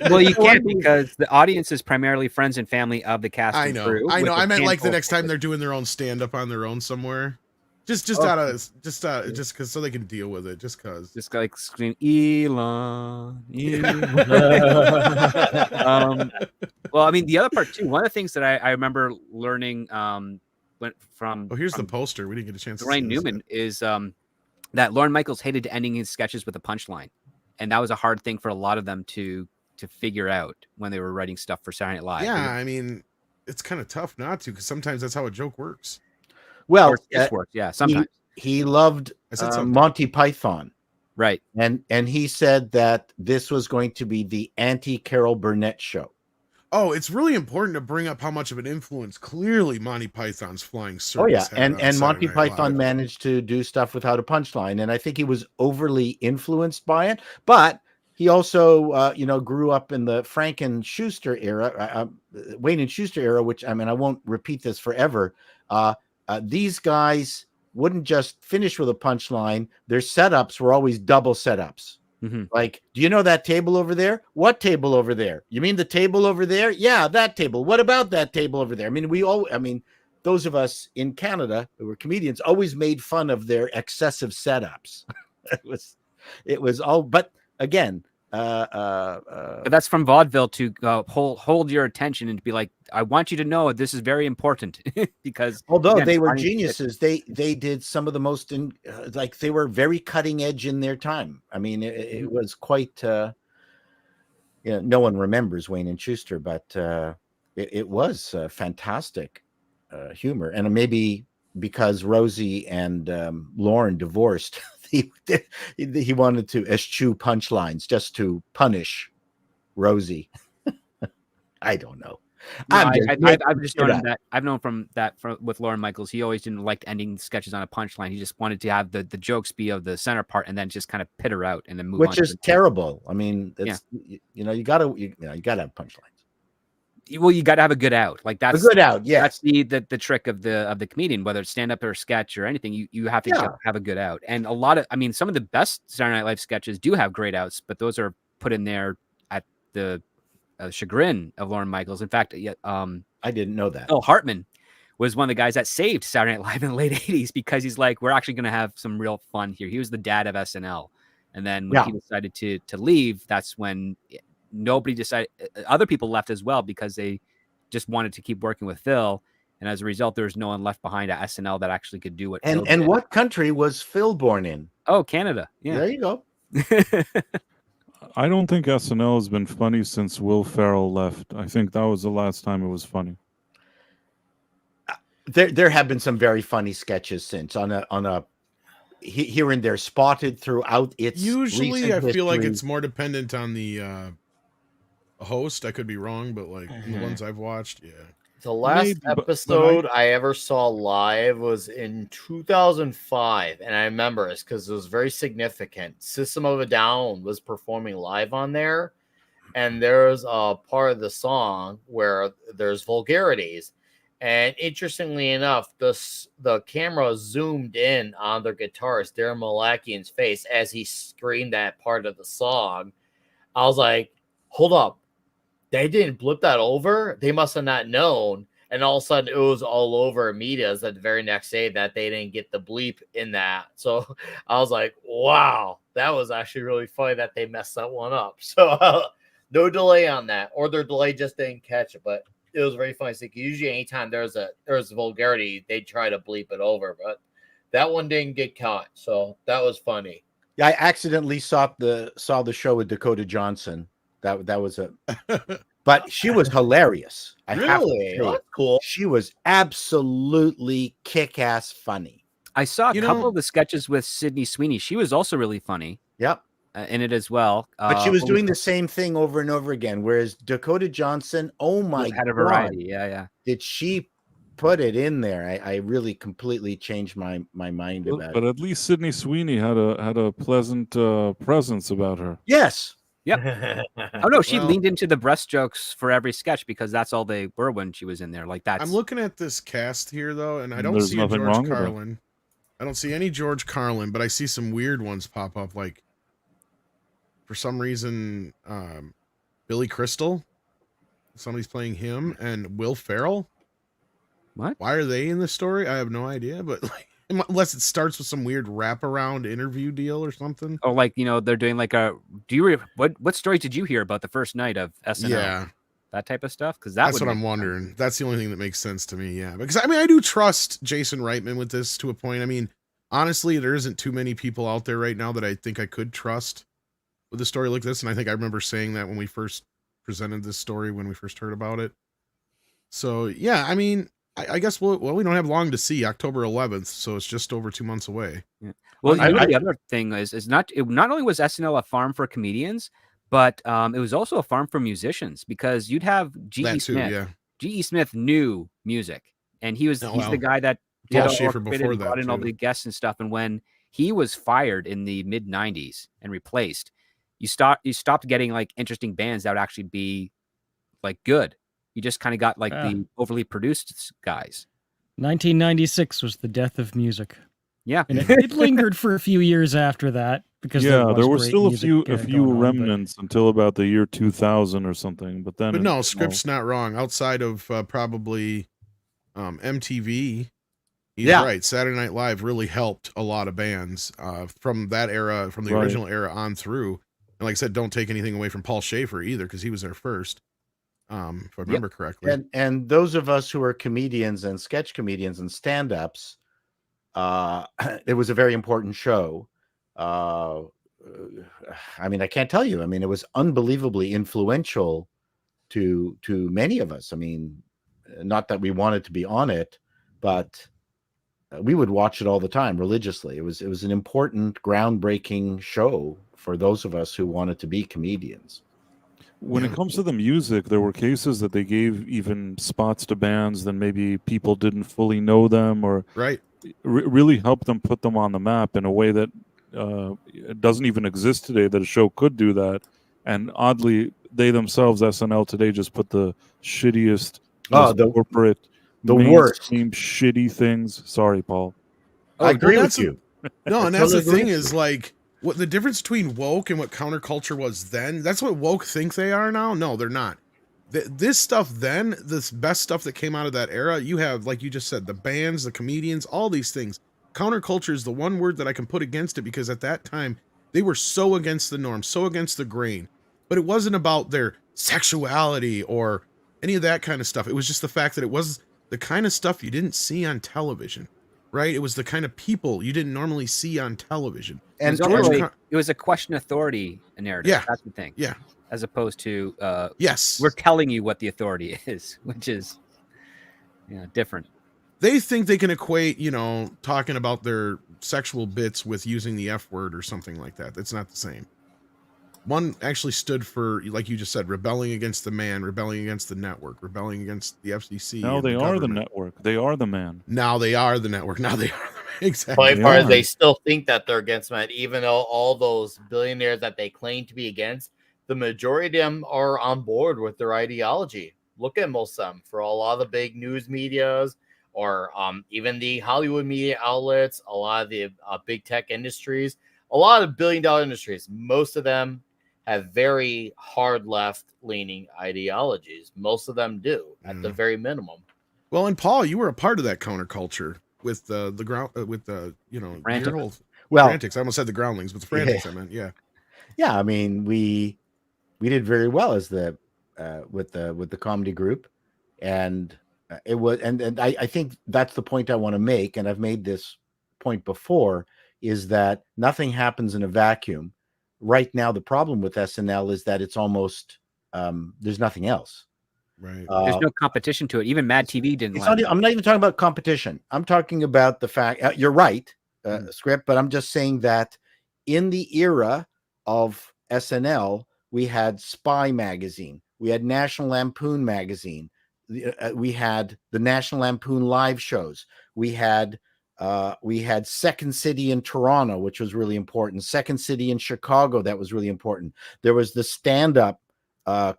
Well, you can't because the audience is primarily friends and family of the cast. I and know. crew, I with know. a I meant like the handful next of- time they're doing their own stand up on their own somewhere. Just because so they can deal with it. Just because. Just like scream Elon. Well, I mean, the other part too. One of the things that I remember learning went from Oh, here's the from poster. We didn't get a chance. Lorraine to see this Newman is that Lorne Michaels hated ending his sketches with a punchline, and that was a hard thing for a lot of them to figure out when they were writing stuff for Saturday Night Live. yet. Yeah, I mean, it's kind of tough not to because sometimes that's how a joke works. well, This works, yeah, sometimes. he loved I said something. Monty Python. Right. And he said that this was going to be the anti-Carol Burnett show. Oh, it's really important to bring up how much of an influence clearly Monty Python's Flying Circus Oh yeah, had on and Monty Saturday Night Python Live. managed to do stuff without a punchline, and I think he was overly influenced by it. But he also, grew up in the Frank and Schuster era, Wayne and Schuster era, which I won't repeat this forever. These guys wouldn't just finish with a punchline; their setups were always double setups. Mm-hmm. Like, do you know that table over there? What table over there? You mean the table over there? Yeah, that table. What about that table over there? Those of us in Canada who were comedians always made fun of their excessive setups. it was all, but again, but that's from vaudeville to hold your attention and to be like, I want you to know this is very important because although again, they were geniuses, they did some of the most they were very cutting edge in their time. I mean, it was quite no one remembers Wayne and Schuster, but it was fantastic humor. And maybe because Rosie and Lauren divorced, he wanted to eschew punchlines just to punish Rosie. I don't know. No, I've just known that. I've known from with Lauren Michaels. He always didn't like ending sketches on a punchline. He just wanted to have the jokes be of the center part and then just kind of pitter out and then move on. Which is terrible. I mean, you gotta have punchlines. Well, you got to have a good out. Like that's a good out. Yeah, that's the trick of the comedian, whether it's stand up or sketch or anything. You have to have a good out. And a lot of, some of the best Saturday Night Live sketches do have great outs, but those are put in there at the chagrin of Lauren Michaels. In fact, I didn't know that. Phil Hartman was one of the guys that saved Saturday Night Live in the late 80s because he's like, we're actually going to have some real fun here. He was the dad of SNL. And then when he decided to leave, that's when nobody decided. Other people left as well because they just wanted to keep working with Phil. And as a result, there was no one left behind at SNL that actually could do what Phil did. And what country was Phil born in? Oh, Canada. Yeah. There you go. I don't think SNL has been funny since Will Ferrell left. I think that was the last time it was funny. There have been some very funny sketches since on a here and there, spotted throughout its. Usually, I feel history. like it's more dependent on the host. I could be wrong, but like the ones I've watched, yeah. The last episode I ever saw live was in 2005, and I remember it because it was very significant. System of a Down was performing live on there, and there's a part of the song where there's vulgarities. And interestingly enough, the camera zoomed in on their guitarist, Darren Malakian's face as he screamed that part of the song. I was like, hold up. They didn't blip that over. They must have not known. And all of a sudden, it was all over medias that the very next day that they didn't get the bleep in that. So I was like, wow, that was actually really funny that they messed that one up. So no delay on that, or their delay just didn't catch it. But it was very funny. So usually, anytime there's vulgarity, they try to bleep it over, but that one didn't get caught. So that was funny. Yeah, I accidentally saw the show with Dakota Johnson. That was but she was hilarious. Really? That's cool. She was absolutely kick-ass funny. I saw a couple of the sketches with Sydney Sweeney. She was also really funny. Yep. In it as well. But she was doing the same thing over and over again. Whereas Dakota Johnson, oh my God. Had a variety. Yeah. Did she put it in there? I really completely changed my mind about it. But at least Sydney Sweeney had a pleasant presence about her. Yes. Yep. Oh no, she leaned into the breast jokes for every sketch because that's all they were when she was in there. Like that's. I'm looking at this cast here though, and I don't see a George Carlin. I don't see any George Carlin, but I see some weird ones pop up. Like for some reason, Billy Crystal. Somebody's playing him, and Will Ferrell. What? Why are they in the story? I have no idea, but like. Unless it starts with some weird wraparound interview deal or something. Oh, like they're doing like a. What story did you hear about the first night of SNL? Yeah, that type of stuff. Because that's what I'm wondering. Sense. That's the only thing that makes sense to me. Yeah, because I do trust Jason Reitman with this to a point. I mean, honestly, there isn't too many people out there right now that I think I could trust with a story like this. And I think I remember saying that when we first presented this story when we first heard about it. So yeah, I mean. I guess we don't have long to see. October 11th, so it's just over 2 months away. Well, the other thing is not only was SNL a farm for comedians, but it was also a farm for musicians, because you'd have G.E. That too, Smith. yeah. G.E. Smith knew music, and he's the guy that Paul did Schaefer orchestrated before and brought that in all too. the guests and stuff. And when he was fired in the mid '90s and replaced, you stopped getting like interesting bands that would actually be like good. You just kind of got like the overly produced guys. 1996 was the death of music. Yeah, and it lingered for a few years after that, because there were great still a music, few going on, remnants until about the year 2000 or something. But then, no, Script's not wrong. Outside of probably MTV, he's right. Saturday Night Live really helped a lot of bands from that era, from the original era on through. And like I said, don't take anything away from Paul Schaefer either, because he was there first. If I remember correctly. And those of us who are comedians and sketch comedians and stand-ups, it was a very important show. I mean, I can't tell you. I mean, it was unbelievably influential to many of us. I mean, not that we wanted to be on it, but we would watch it all the time religiously. It was an important, groundbreaking show for those of us who wanted to be comedians. When it comes to the music, there were cases that they gave even spots to bands that maybe people didn't fully know them, or really helped them put them on the map in a way that it doesn't even exist today, that a show could do that. And oddly, they themselves, SNL today, just put the shittiest, corporate, the worst, shitty things. Sorry, Paul. I agree with you. No, and that's the thing is, like, what the difference between woke and what counterculture was then, that's what woke think they are now. No, they're not. This stuff then, this best stuff that came out of that era, you have, like you just said, the bands, the comedians, all these things. Counterculture is the one word that I can put against it, because at that time, they were so against the norm, so against the grain. But it wasn't about their sexuality or any of that kind of stuff. It was just the fact that it was the kind of stuff you didn't see on television. Right? It was the kind of people you didn't normally see on television. And it was a question authority narrative. Yeah. That's the thing. Yeah. As opposed to, yes, we're telling you what the authority is, which is different. They think they can equate, talking about their sexual bits with using the F word or something like that. That's not the same. One actually stood for, like you just said, rebelling against the man, rebelling against the network, rebelling against the FCC. Now they are the network. They are the man. Now they are the network. Now they are the man. Exactly. Funny part is they still think that they're against man, even though all those billionaires that they claim to be against, the majority of them are on board with their ideology. Look at most of them. For a lot of the big news medias, or even the Hollywood media outlets, a lot of the big tech industries, a lot of billion-dollar industries, most of them have very hard left-leaning ideologies. Most of them do, at the very minimum. Well, and Paul, you were a part of that counterculture with the ground, with the Frantic. Frantics. I almost said the Groundlings, but the Frantics. I meant, yeah. I mean, we did very well as the with the comedy group, and it was, and I think that's the point I want to make, and I've made this point before, is that nothing happens in a vacuum. Right now, the problem with SNL is that it's almost there's nothing else. Right. There's no competition to it. Even Mad TV didn't. I'm not even talking about competition. I'm talking about the fact you're right, Script, but I'm just saying that in the era of SNL, we had Spy magazine, we had National Lampoon magazine, we had the National Lampoon live shows, we had Second City in Toronto, which was really important, Second City in Chicago, that was really important. There was the stand-up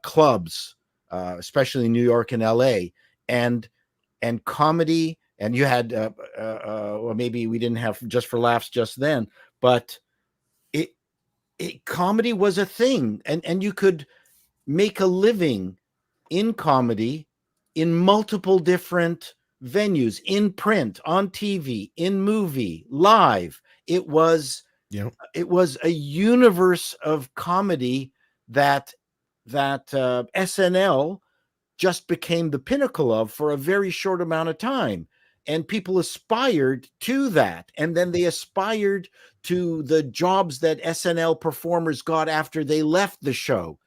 clubs, especially in New York and LA, and comedy, and you had or maybe we didn't have Just for Laughs just then, but comedy was a thing, and you could make a living in comedy in multiple different venues, in print, on TV, in movie, live. It was a universe of comedy that SNL just became the pinnacle of for a very short amount of time. And people aspired to that. And then they aspired to the jobs that SNL performers got after they left the show.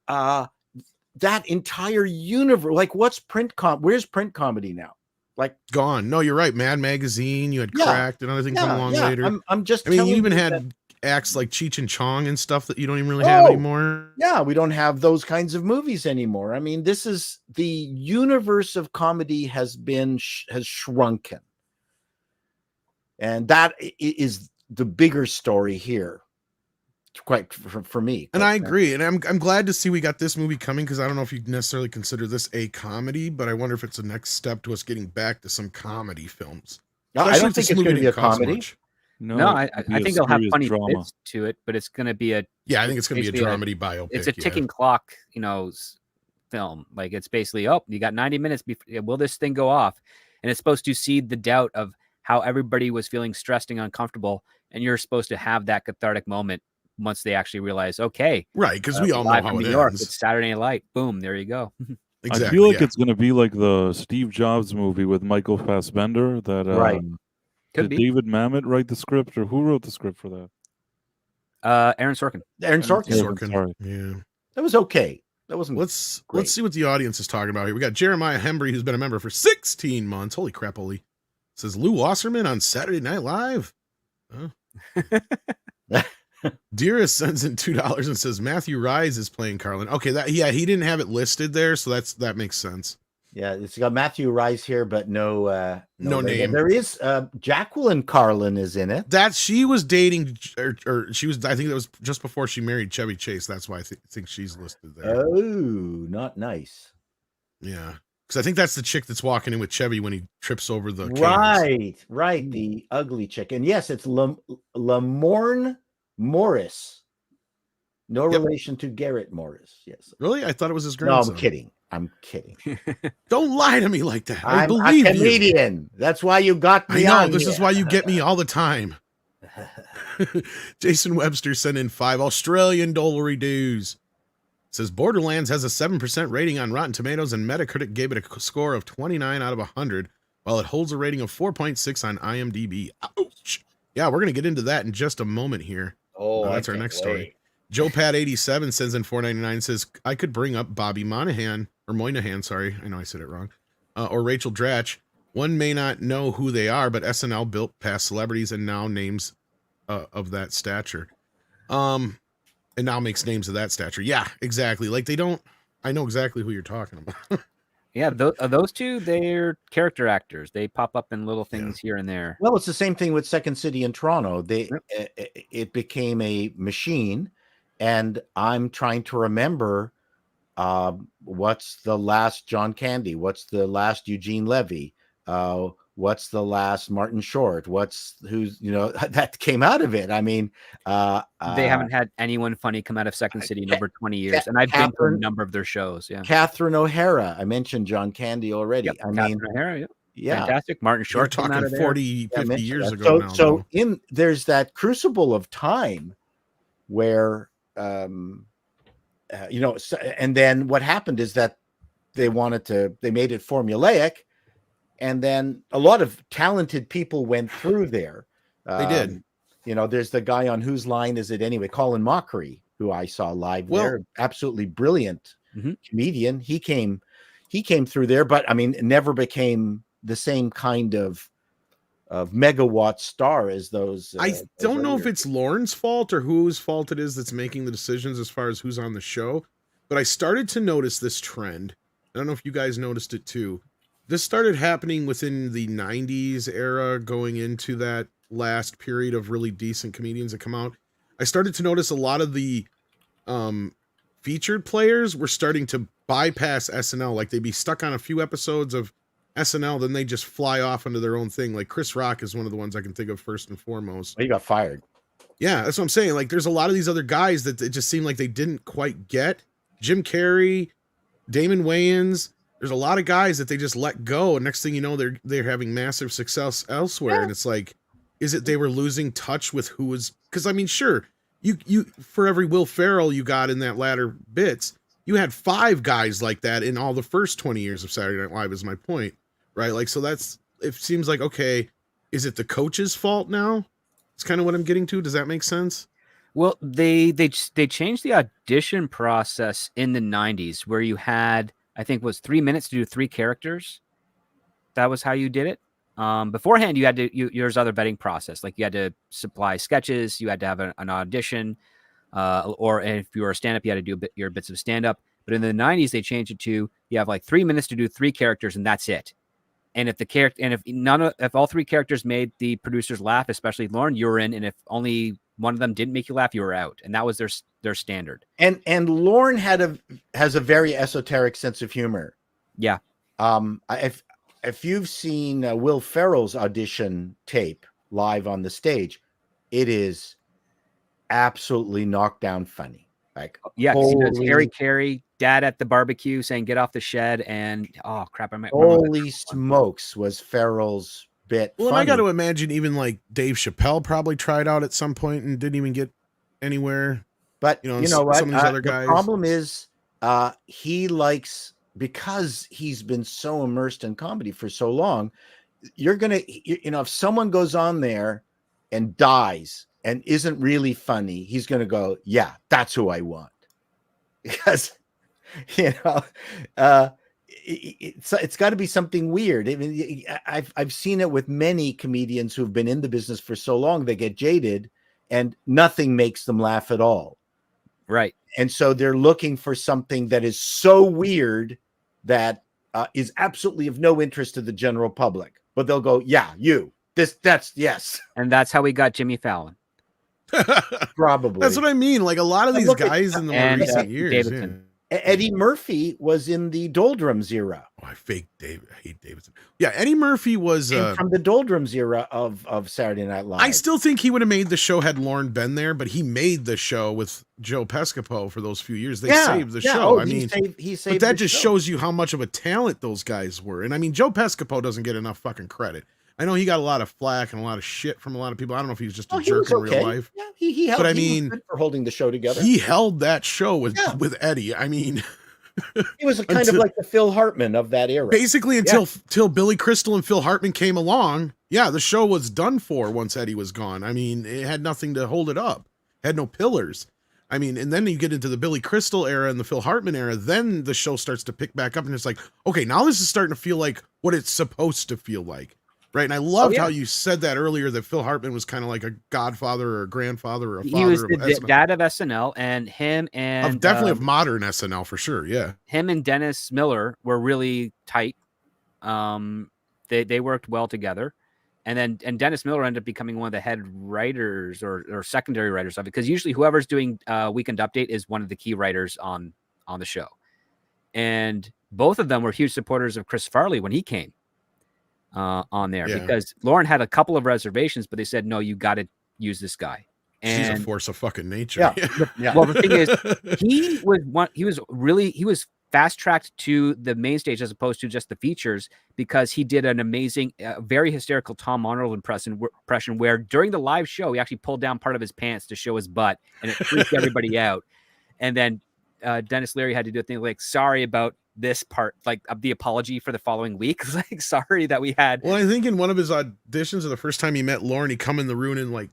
That entire universe, like where's print comedy now? Like, gone. No, you're right. Mad Magazine, you had Yeah. Cracked, another thing come along later. I'm just. I mean, you telling even you had that- acts like Cheech and Chong and stuff that you don't even really have Oh, anymore. Yeah, we don't have those kinds of movies anymore. I mean, this is the universe of comedy has shrunken, and that is the bigger story here. Quite for me, And I agree, and I'm glad to see we got this movie coming, because I don't know if you necessarily consider this a comedy, but I wonder if it's a next step to us getting back to some comedy films. I Especially don't if think this it's movie going to be a didn't cost comedy. much. No, I it'd be a think they'll have serious funny drama. bits to it, but it's going to be a Yeah, I think it's going to be a basically dramedy biopic. it's a yeah. ticking clock, film. Like, it's basically, oh, you got 90 minutes. Will this thing go off? And it's supposed to seed the doubt of how everybody was feeling stressed and uncomfortable, and you're supposed to have that cathartic moment once they actually realize, okay, Right, because we all know live how from it New York, ends. it's Saturday Night Light. Boom, there you go. Exactly. I feel like yeah. it's going to be like the Steve Jobs movie with Michael Fassbender. That Right. Could did be. David Mamet write the script, or who wrote the script for that? Aaron Sorkin. Aaron Sorkin. Sorkin. Sorry. Yeah. That was okay. That wasn't. Let's Great. see what the audience is talking about here. We got Jeremiah Hembry, who's been a member for 16 months. Holy crap, holy. Says Lou Wasserman on Saturday Night Live. Huh? Dearest sends in $2 and says Matthew Rise is playing Carlin. Okay, he didn't have it listed there, so that makes sense. Yeah, it's got Matthew Rice here, but no name. There is Jacqueline Carlin is in it. That she was dating, or she was. I think that was just before she married Chevy Chase. That's why I think she's listed there. Oh, not nice. Yeah, because I think that's the chick that's walking in with Chevy when he trips over the cans. Right. The ugly chick, and yes, it's Lamorne Morris. No relation to Garrett Morris. Yes. Really? I thought it was his No, grandson. I'm kidding. Don't lie to me like that. I I'm believe a you. comedian. That's why you got me. I know. on This here. is why you get me all the time. Jason Webster sent in 5 Australian dollary dues. Says Borderlands has a 7% rating on Rotten Tomatoes, and Metacritic gave it a score of 29 out of 100, while it holds a rating of 4.6 on IMDb. Ouch. Yeah, we're going to get into that in just a moment here. Oh, That's our next story. Joe Pat 87 sends in $4.99, says I could bring up Bobby Moynihan, sorry, I know I said it wrong, or Rachel Dratch. One may not know who they are, but SNL built past celebrities and now names of that stature. And now makes names of that stature. Yeah, exactly. Like I know exactly who you're talking about. Yeah, those two, they're character actors. They pop up in little things here and there. Well, it's the same thing with Second City in Toronto. It became a machine, and I'm trying to remember what's the last John Candy, what's the last Eugene Levy, what's the last Martin Short, that came out of it. I mean, They haven't had anyone funny come out of Second City in over 20 years, and I've been to a number of their shows. Yeah, Catherine O'Hara. I mentioned John Candy already. Yep, Catherine O'Hara, yeah, fantastic. Martin You're Short came out talking of there. 40, 50 years ago now. So there's that crucible of time where and then what happened is that they made it formulaic, and then a lot of talented people went through there. They did. There's the guy on Whose Line Is It Anyway, Colin Mockery, who I saw live there. Absolutely brilliant comedian. He came through there, but I mean, never became the same kind of megawatt star as those. I don't know if it's Lauren's fault or whose fault it is that's making the decisions as far as who's on the show, but I started to notice this trend. I don't know if you guys noticed it too. This started happening within the 90s era, going into that last period of really decent comedians that come out. I started to notice a lot of the featured players were starting to bypass SNL. Like, they'd be stuck on a few episodes of SNL, then they just fly off into their own thing. Like Chris Rock is one of the ones I can think of first and foremost. He got fired. Yeah, that's what I'm saying. Like, there's a lot of these other guys that it just seemed like they didn't quite get. Jim Carrey, Damon Wayans. There's a lot of guys that they just let go, and next thing you know, they're having massive success elsewhere. Yeah. And it's like, is it they were losing touch with who was? Because I mean, sure, you for every Will Ferrell you got in that latter bits, you had 5 guys like that in all the first 20 years of Saturday Night Live. Is my point, right? Like, so it seems like, okay, is it the coach's fault now? It's kind of what I'm getting to. Does that make sense? Well, they changed the audition process in the 90s, where you had, I think it was 3 minutes to do 3 characters. that was how you did it. Beforehand, you had to there's other vetting process. Like you had to supply sketches, you had to have an audition, or if you were a stand-up, you had to do your bits of stand-up. But in the 90s, they changed it to you have like 3 minutes to do 3 characters, and that's it. And if the character, and if all 3 characters made the producers laugh, especially Lauren, you were in. And if only one of them didn't make you laugh, you were out. And that was their standard. And Lauren has a very esoteric sense of humor. Yeah. If you've seen Will Ferrell's audition tape live on the stage, it is absolutely knockdown funny. Like, yeah, he does Harry Carey, dad at the barbecue saying "Get off the shed," and oh crap, I might. Holy smokes, was Ferrell's bit? Well, funny. and I got to imagine even like Dave Chappelle probably tried out at some point and didn't even get anywhere. But you know what? Some of these other guys. The problem is, he likes, because he's been so immersed in comedy for so long. You're gonna, if someone goes on there and dies and isn't really funny, he's gonna go, yeah, that's who I want, because it's got to be something weird. I mean, I've seen it with many comedians who've been in the business for so long, they get jaded and nothing makes them laugh at all. Right. And so they're looking for something that is so weird that is absolutely of no interest to the general public. But they'll go, yeah, that's yes. And that's how we got Jimmy Fallon. Probably. That's what I mean. Like a lot of these guys in the more recent years. Yeah. Eddie Murphy was in the Doldrums era. Oh, I hate Davidson. Yeah, Eddie Murphy was from the Doldrums era of Saturday Night Live. I still think he would have made the show had Lauren been there, but he made the show with Joe Pescopo for those few years. They saved the show. Oh, he saved but that just shows you how much of a talent those guys were. And I mean, Joe Pescopo doesn't get enough fucking credit. I know he got a lot of flack and a lot of shit from a lot of people. I don't know if he was just a jerk in real life. Yeah, he held, but I he mean, was good for holding the show together. He held that show with Eddie. I mean, he was kind of like the Phil Hartman of that era. Basically, until Billy Crystal and Phil Hartman came along, the show was done for once Eddie was gone. I mean, it had nothing to hold it up. It had no pillars. I mean, and then you get into the Billy Crystal era and the Phil Hartman era, then the show starts to pick back up, and it's like, okay, now this is starting to feel like what it's supposed to feel like. Right. And I loved how you said that earlier, that Phil Hartman was kind of like a godfather or a grandfather or a father. He was of the dad of SNL, and him and definitely of modern SNL for sure. Yeah. Him and Dennis Miller were really tight. They worked well together. And Dennis Miller ended up becoming one of the head writers or secondary writers of it, because usually whoever's doing Weekend Update is one of the key writers on the show. And both of them were huge supporters of Chris Farley when he came on there, because Lauren had a couple of reservations, but they said, no, you got to use this guy. And she's a force of fucking nature. Yeah. Well, the thing is, he was fast tracked to the main stage as opposed to just the features, because he did an amazing, very hysterical Tom Arnold impression where during the live show, he actually pulled down part of his pants to show his butt, and it freaked everybody out. And then Dennis Leary had to do a thing like, sorry about this part, like of the apology for the following week. Like, sorry that we had. Well, I think in one of his auditions, or the first time he met Lauren, he come in the room and like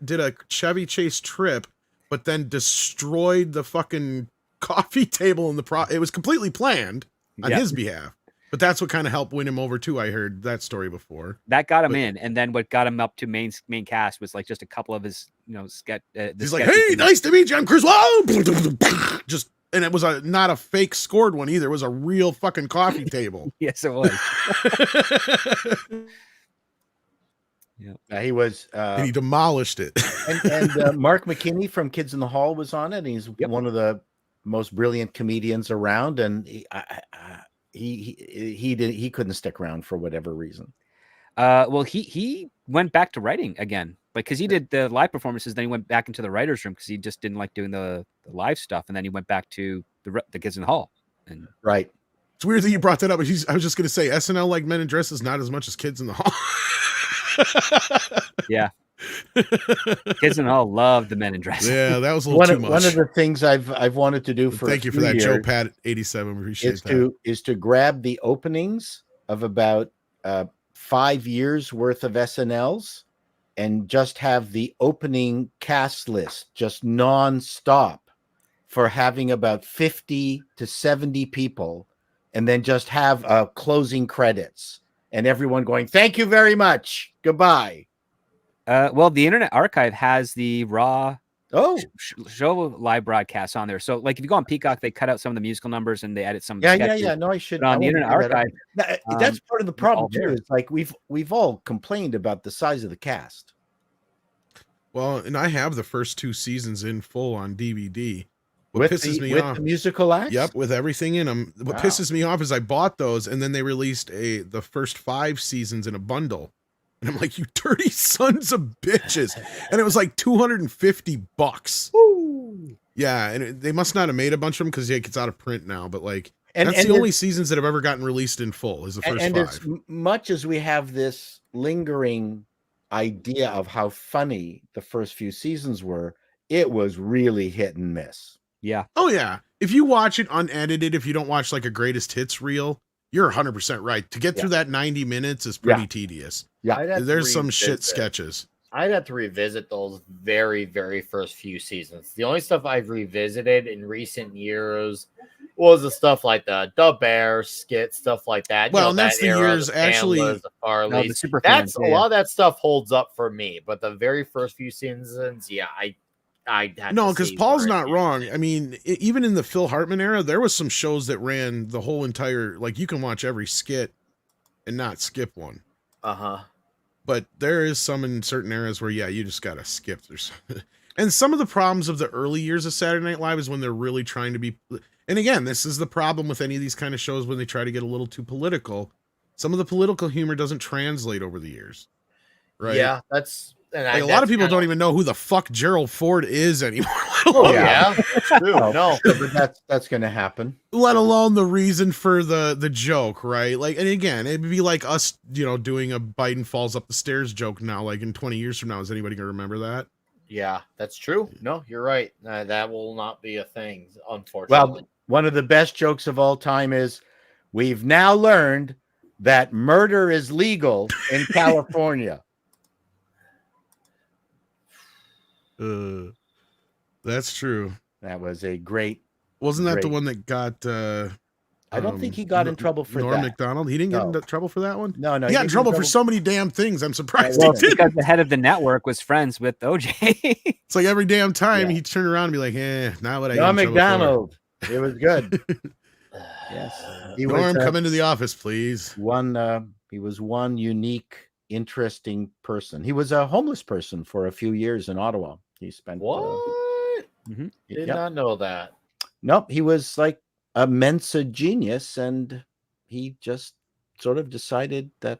did a Chevy Chase trip, but then destroyed the fucking coffee table in it was completely planned on his behalf. But that's what kind of helped win him over too. I heard that story before. That got him in, and then what got him up to main cast was like just a couple of his, sketch. He's like, "Hey, nice to meet you. I'm Chris." Just. And it was not a fake scored one either. It was a real fucking coffee table. Yes, it was. He was. And he demolished it. and Mark McKinney from Kids in the Hall was on it. And he's one of the most brilliant comedians around. And he couldn't stick around for whatever reason. Well, he went back to writing again, because he did the live performances. Then he went back into the writer's room because he just didn't like doing the live stuff. And then he went back to the Kids in the Hall. And right. It's weird that you brought that up. I was just going to say SNL like Men in Dresses, not as much as Kids in the Hall. Yeah. Kids in the Hall loved the Men in Dresses. Yeah, that was a little too much. One of the things I've wanted to do for thank you for that, Joe Pat 87. Appreciate that. Is to grab the openings of about 5 years worth of SNLs and just have the opening cast list just nonstop for having about 50 to 70 people, and then just have closing credits and everyone going, "Thank you very much, goodbye." Well, the Internet Archive has the raw Oh, show live broadcasts on there. So, like, if you go on Peacock, they cut out some of the musical numbers and they edit some. Of the yeah, sketches. yeah, yeah. No, I should. But on I the won't Internet bring that up. Archive, That's part of the it's problem all too. there. Is like we've all complained about the size of the cast. Well, and I have the first 2 seasons in full on DVD. What With pisses me with off? the musical acts. Yep, with everything in them. What Wow. pisses me off is I bought those and then they released the first 5 seasons in a bundle. And I'm like, you dirty sons of bitches. And it was like $250. Woo. Yeah, and they must not have made a bunch of them because it's out of print now. But like, And that's the only seasons that have ever gotten released in full is the first 5. as much as we have this lingering idea of how funny the first few seasons were, it was really hit and miss. Yeah. Oh yeah. If you watch it unedited, if you don't watch like a greatest hits reel, you're 100% right. To get through that 90 minutes is pretty tedious. Yeah. I'd have to There's some shit revisit. sketches. I'd have to revisit those very, very first few seasons. The only stuff I've revisited in recent years was the stuff like the Bear skit, stuff like that. Well, You know, and that's that the era, years the actually- Chandlers, the Farleys. the super That's fans, a lot of that stuff holds up for me. But the very first few seasons, yeah, I had No, to because see Paul's where it not wrong. I mean, even in the Phil Hartman era, there was some shows that ran the whole entire, like you can watch every skit and not skip one. Uh-huh. But there is some in certain eras where, yeah, you just got to skip. And some of the problems of the early years of Saturday Night Live is when they're really trying to be, and again, this is the problem with any of these kind of shows when they try to get a little too political. Some of the political humor doesn't translate over the years. Right? Yeah, that's... And Like, a lot of people don't even know who the fuck Gerald Ford is anymore. Oh, yeah. True. No. But that's going to happen. Let alone the reason for the joke, right? Like, and again, it'd be like us, doing a Biden falls up the stairs joke now. Like in 20 years from now, is anybody gonna remember that? Yeah, that's true. No, you're right. That will not be a thing, unfortunately. Well, one of the best jokes of all time is, we've now learned that murder is legal in California. That's true. That was a great. Wasn't that the Great. one that got? I don't think he got in trouble for Norm that. Macdonald. He didn't get No. into trouble for that one. No, He got in trouble for so many damn things. I'm surprised Well, he didn't. Because the head of the network was friends with OJ. It's like every damn time Yeah. he'd turn around and be like, not what I. Norm get in trouble McDonald. It was good. Yes, he for. Norm, was come into the office, please. one. He was one unique, interesting person. He was a homeless person for a few years in Ottawa. He spent What? Did Yep. not know that. Nope, he was like a Mensa genius, and he just sort of decided that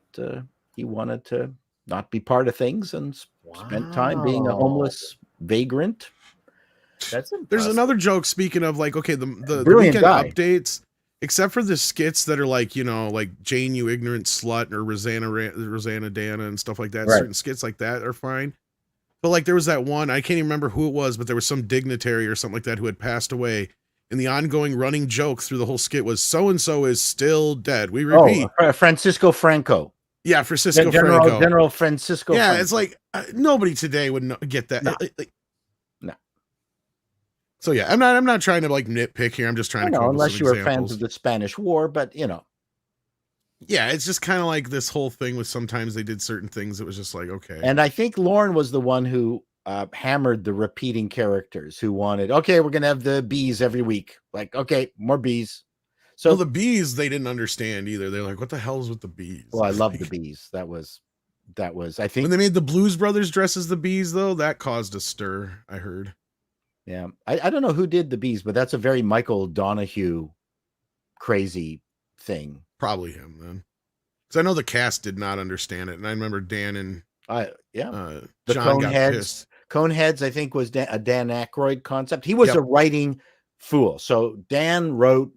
he wanted to not be part of things and spent time being a Wow. homeless vagrant. That's There's impressive. another joke. Speaking of like, okay, the Brilliant weekend guy. updates, except for the skits that are like, like Jane, you ignorant slut, or Rosanna Dana and stuff like that. Right. Certain skits like that are fine. But like there was that one, I can't even remember who it was, but there was some dignitary or something like that who had passed away. And the ongoing running joke through the whole skit was so-and-so is still dead. We repeat. Francisco Franco. Yeah, Francisco Franco. General Francisco Yeah, Franco. it's like nobody today would get that. No. No. So yeah, I'm not trying to like nitpick here. I'm just trying to come up with unless some you were examples. fans of the Spanish War, but Yeah, it's just kind of like this whole thing with sometimes they did certain things. It was just like, okay. And I think Lorne was the one who hammered the repeating characters, who wanted, okay, we're going to have the bees every week. Like, okay, more bees. So well, the bees, they didn't understand either. They're like, what the hell's with the bees? well, I love Like, the bees. That was, I When think, they made the Blues Brothers dress as the bees, though, that caused a stir, I heard. yeah. I don't know who did the bees, but that's a very Michael Donahue crazy thing. Probably him, then. Because I know the cast did not understand it. And I remember Dan and The John got Coneheads. pissed. Coneheads, I think, was a Dan Aykroyd concept. He was Yep. a writing fool. So Dan wrote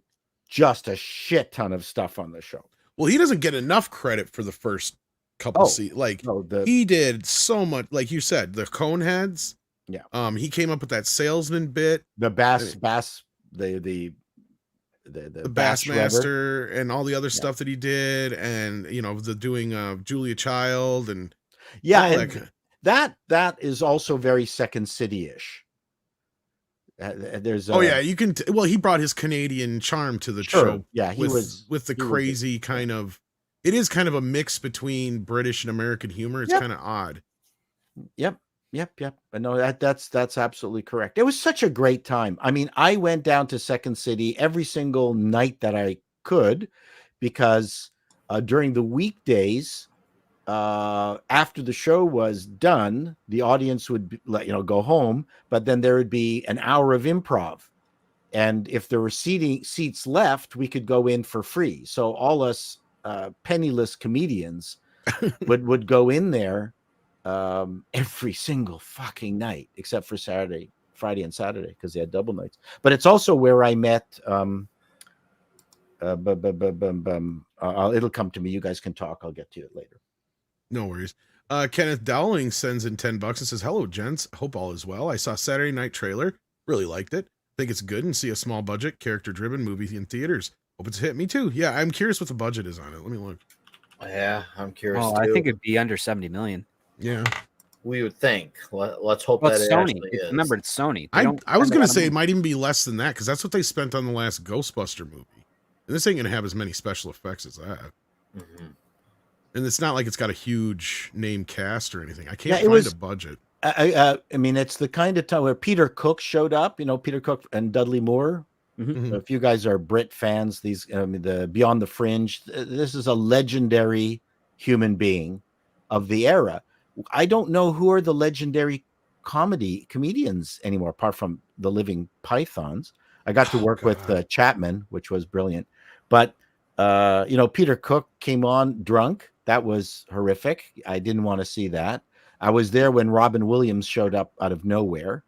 just a shit ton of stuff on the show. Well, he doesn't get enough credit for the first couple seasons. Like, No, he did so much. Like you said, the Coneheads. Yeah. He came up with that salesman bit, the Bassmaster and all the other stuff that he did, and the doing Julia Child and yeah, all and that is also very Second City-ish. There's you can. Well, he brought his Canadian charm to the show. Yeah, he was with the he was- crazy kind of it is kind of a mix between British and American humor. It's Yep. kind of odd. Yep. But no, that's absolutely correct. It was such a great time. I mean, I went down to Second City every single night that I could, because during the weekdays, after the show was done, the audience would go home, but then there would be an hour of improv. And if there were seats left, we could go in for free. So all us penniless comedians would go in there every single fucking night, except for Friday and Saturday, because they had double nights. But it's also where I met. It'll come to me. You guys can talk. I'll get to it later. No worries. Kenneth Dowling sends in $10 and says, "Hello, gents. Hope all is well. I saw Saturday Night trailer. Really liked it. Think it's good and see a small budget, character-driven movie in theaters. Hope it's a hit. Me too. Yeah, I'm curious what the budget is on it. Let me look. Yeah, I'm curious. Well, I think it'd be under 70 million. Yeah, we would think. Let's hope Well, that it's it Sony. actually is. Remember, it's Sony. I was going to say it might even be less than that, because that's what they spent on the last Ghostbuster movie. And this ain't going to have as many special effects as that. Mm-hmm. And it's not like it's got a huge name cast or anything. I can't find a budget. I mean, it's the kind of time where Peter Cook showed up. Peter Cook and Dudley Moore. Mm-hmm. So if you guys are Brit fans, the Beyond the Fringe, this is a legendary human being of the era. I don't know who are the legendary comedians anymore, apart from the Living Pythons. I got to work with Chapman, which was brilliant. But, Peter Cook came on drunk. That was horrific. I didn't want to see that. I was there when Robin Williams showed up out of nowhere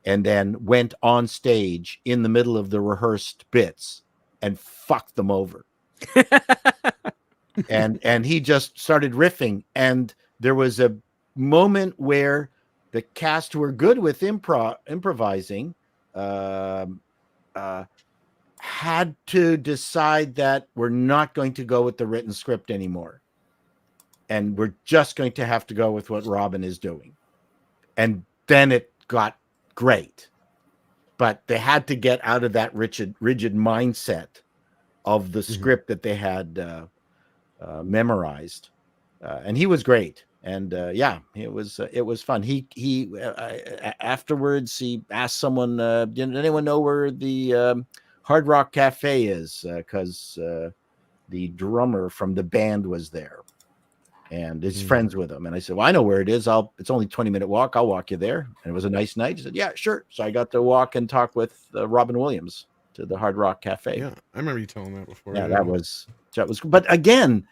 and then went on stage in the middle of the rehearsed bits and fucked them over. and he just started riffing. And there was a moment where the cast who were good with improvising had to decide that we're not going to go with the written script anymore. And we're just going to have to go with what Robin is doing. And then it got great. But they had to get out of that rigid mindset of the script that they had memorized. And he was great. And it was fun. He afterwards, he asked someone, did anyone know where the Hard Rock Cafe is? Because the drummer from the band was there. And his friends with him. And I said, well, I know where it is. It's only 20-minute walk. I'll walk you there. And it was a nice night. He said, yeah, sure. So I got to walk and talk with Robin Williams to the Hard Rock Cafe. Yeah, I remember you telling that before. Yeah, that was. But again,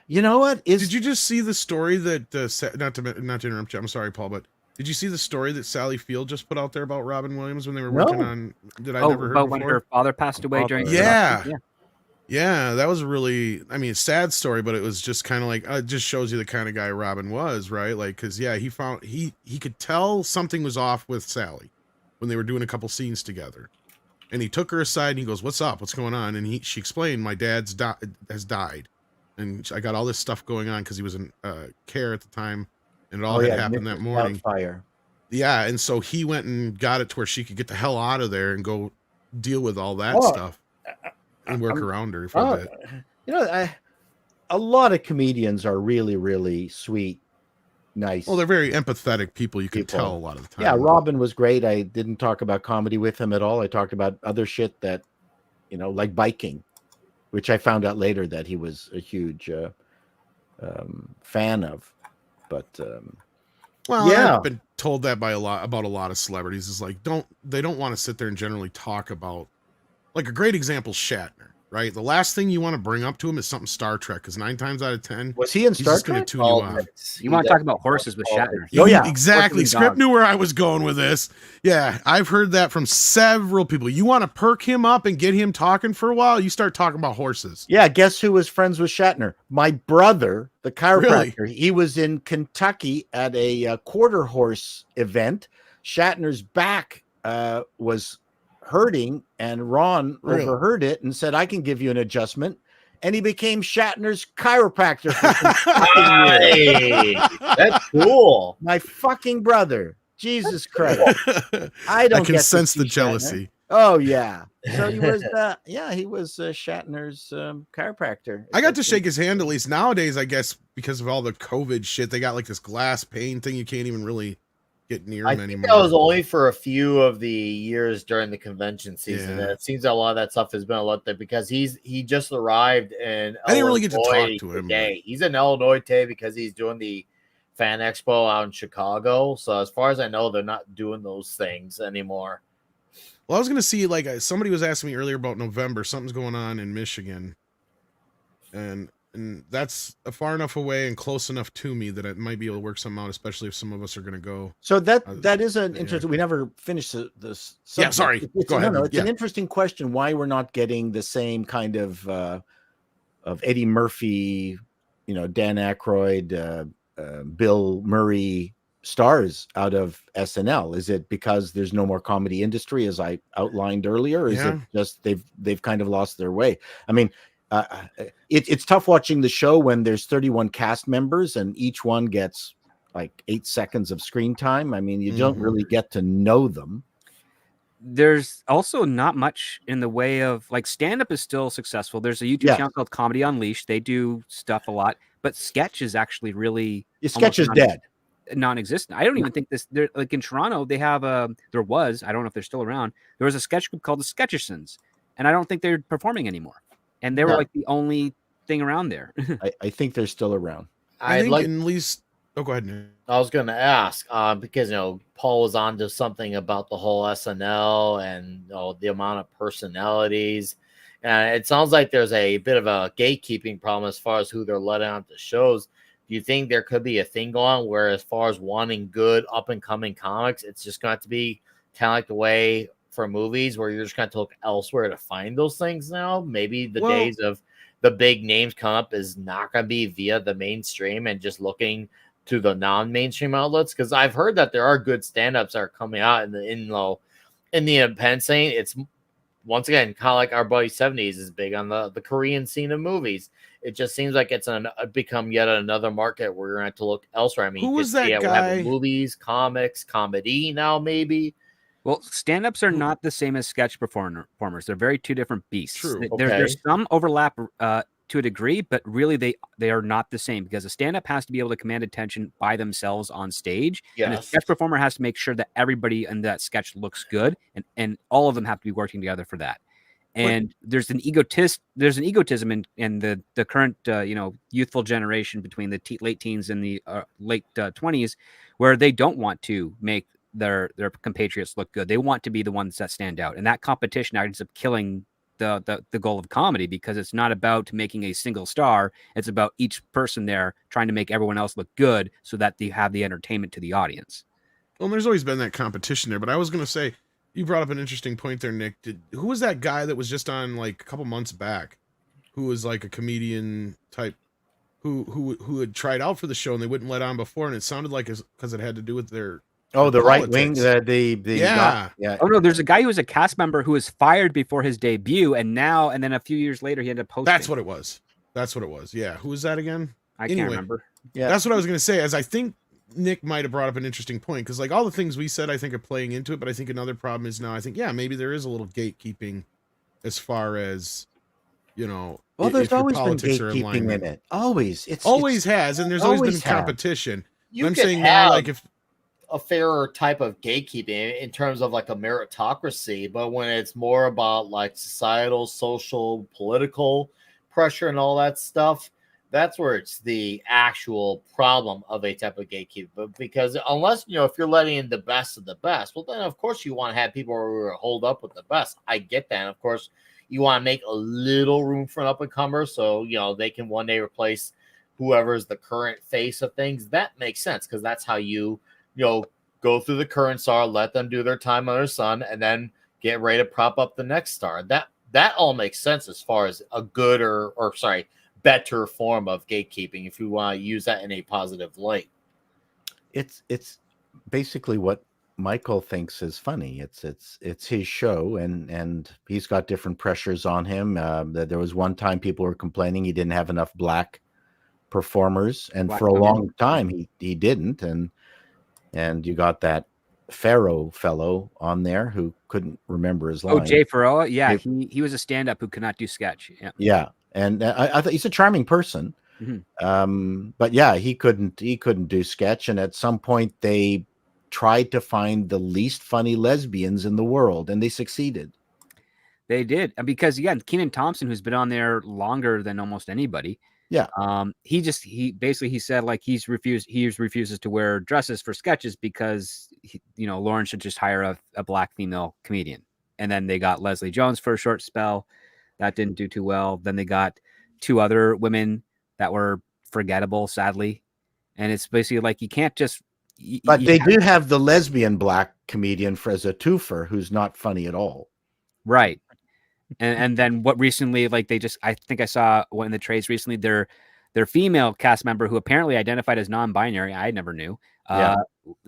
you know what? Did you just see the story that, not to interrupt you, I'm sorry, Paul, but did you see the story that Sally Field just put out there about Robin Williams when they were working on, never heard about before? When her father passed away during Yeah, that was really, I mean, a sad story, but it was just kind of like, it just shows you the kind of guy Robin was, right? Like, because, he could tell something was off with Sally when they were doing a couple scenes together. And he took her aside and he goes, what's up? What's going on? And she explained, my dad has died. And I got all this stuff going on because he was in care at the time. And it all had happened that morning. Fire. Yeah, and so he went and got it to where she could get the hell out of there and go deal with all that stuff. And work around her for a bit. A lot of comedians are really, really sweet, nice. Well, they're very empathetic people. You can tell a lot of the time. Yeah, Robin was great. I didn't talk about comedy with him at all. I talked about other shit that, like biking, which I found out later that he was a huge fan of. But I've been told that about a lot of celebrities. Is like they don't want to sit there and generally talk about. Like a great example, Shatner, right? The last thing you want to bring up to him is something Star Trek, because 9 times out of 10, was he in he's Star just going Trek? to tune you off. You want to talk about horses with Shatner? Oh yeah, exactly. Script knew where I was going with this. Yeah, I've heard that from several people. You want to perk him up and get him talking for a while, you start talking about horses. Yeah, guess who was friends with Shatner? My brother, the chiropractor. Really? He was in Kentucky at a quarter horse event. Shatner's back was hurting, and Ron overheard it and said, I can give you an adjustment. And he became Shatner's chiropractor for That's cool. My fucking brother. Jesus Christ. I can sense the jealousy. Oh yeah. So he was he was Shatner's chiropractor. I got to shake his hand at least. Nowadays, I guess because of all the COVID shit, they got like this glass pane thing. You can't even really get near I him think anymore. that was only for a few of the years during the convention season. Yeah. And it seems a lot of that stuff has been a lot there because he just arrived in I didn't really get to talk Illinois to him, today. He's in Illinois today because he's doing the fan expo out in Chicago. So as far as I know, they're not doing those things anymore. Well, I was going to see, like, somebody was asking me earlier about November. Something's going on in Michigan. And that's far enough away and close enough to me that it might be able to work something out, especially if some of us are going to go. So that is an interesting. We never finished this. Yeah, sorry. Go ahead. It's an interesting question. Why we're not getting the same kind of Eddie Murphy, Dan Aykroyd, Bill Murray stars out of SNL? Is it because there's no more comedy industry, as I outlined earlier? Or is it just they've kind of lost their way? I mean, it's tough watching the show when there's 31 cast members and each one gets like 8 seconds of screen time. I mean, you don't really get to know them. There's also not much in the way of like stand-up is still successful. There's a YouTube channel called Comedy Unleashed. They do stuff a lot, but sketch is actually really sketch is dead. Non-existent. I don't even think this. They're like in Toronto. They have there was. I don't know if they're still around. There was a sketch group called the Sketchersons, and I don't think they're performing anymore. And they were like the only thing around there. I think they're still around. I think at least. Oh, go ahead, Nick. I was going to ask because Paul was on to something about the whole SNL and the amount of personalities, and it sounds like there's a bit of a gatekeeping problem as far as who they're letting on to shows. Do you think there could be a thing going on where, as far as wanting good up and coming comics, it's just going to have to be kind of like the way for movies where you're just going to look elsewhere to find those things now? Maybe the days of the big names come up is not going to be via the mainstream and just looking to the non-mainstream outlets, because I've heard that there are good stand-ups that are coming out in the independent scene. It's once again kind of like our buddy 70s is big on the Korean scene of movies. It just seems like it's become yet another market where you're going to have to look elsewhere. I mean, who was that guy? We're having movies, comics, comedy now, maybe. Well, stand-ups are not the same as sketch performers. They're very two different beasts. True. There's some overlap to a degree, but really they are not the same, because a stand-up has to be able to command attention by themselves on stage. Yes. And a sketch performer has to make sure that everybody in that sketch looks good, and all of them have to be working together for that. And there's an egotism in the current youthful generation between the late teens and the late 20s, where they don't want to make their compatriots look good. They want to be the ones that stand out, and that competition ends up killing the goal of comedy, because it's not about making a single star. It's about each person there trying to make everyone else look good so that they have the entertainment to the audience. Well, there's always been that competition there, but I was going to say, you brought up an interesting point there, Nick. Who was that guy that was just on like a couple months back, who was like a comedian type, who had tried out for the show and they wouldn't let on before, and it sounded like because it had to do with their the right wing, yeah. Oh no, there's a guy who was a cast member who was fired before his debut, and then a few years later he ended up posting. That's what it was. Yeah, who was that again? I can't remember. Yeah, that's what I was going to say. As I think Nick might have brought up an interesting point, because like all the things we said, I think are playing into it. But I think another problem is now, I think, maybe there is a little gatekeeping as far as, well, there's always been gatekeeping in it. Always. It's has, and there's always been competition. I'm saying now, like if a fairer type of gatekeeping in terms of like a meritocracy, but when it's more about like societal, social, political pressure and all that stuff, that's where it's the actual problem of a type of gatekeeper. Because unless, if you're letting in the best of the best, well, then of course you want to have people who are hold up with the best. I get that. And of course, you want to make a little room for an up and comer, so they can one day replace whoever's the current face of things. That makes sense, because that's how you go through the current star, let them do their time under the sun, and then get ready to prop up the next star. That all makes sense as far as a good better form of gatekeeping, if you want to use that in a positive light. It's basically what Michael thinks is funny. It's his show, and he's got different pressures on him. There was one time people were complaining he didn't have enough black performers, and for a long time he didn't, and you got that Pharaoh fellow on there who couldn't remember his Oh, line. Jay Farroa. Yeah, Jay- he was a stand-up who could not do sketch. Yeah. Yeah, and I thought he's a charming person. But yeah, he couldn't do sketch, and at some point they tried to find the least funny lesbians in the world, and they succeeded. They did, because again, Kenan Thompson, who's been on there longer than almost anybody. Yeah. He basically said like he refuses to wear dresses for sketches because Lauren should just hire a black female comedian. And then they got Leslie Jones for a short spell. That didn't do too well. Then they got 2 other women that were forgettable, sadly. And it's basically like you can't just. But they do have the lesbian black comedian as a twofer who's not funny at all. Right. And then what recently, like I think I saw one in the trades recently, their female cast member who apparently identified as non-binary, I never knew,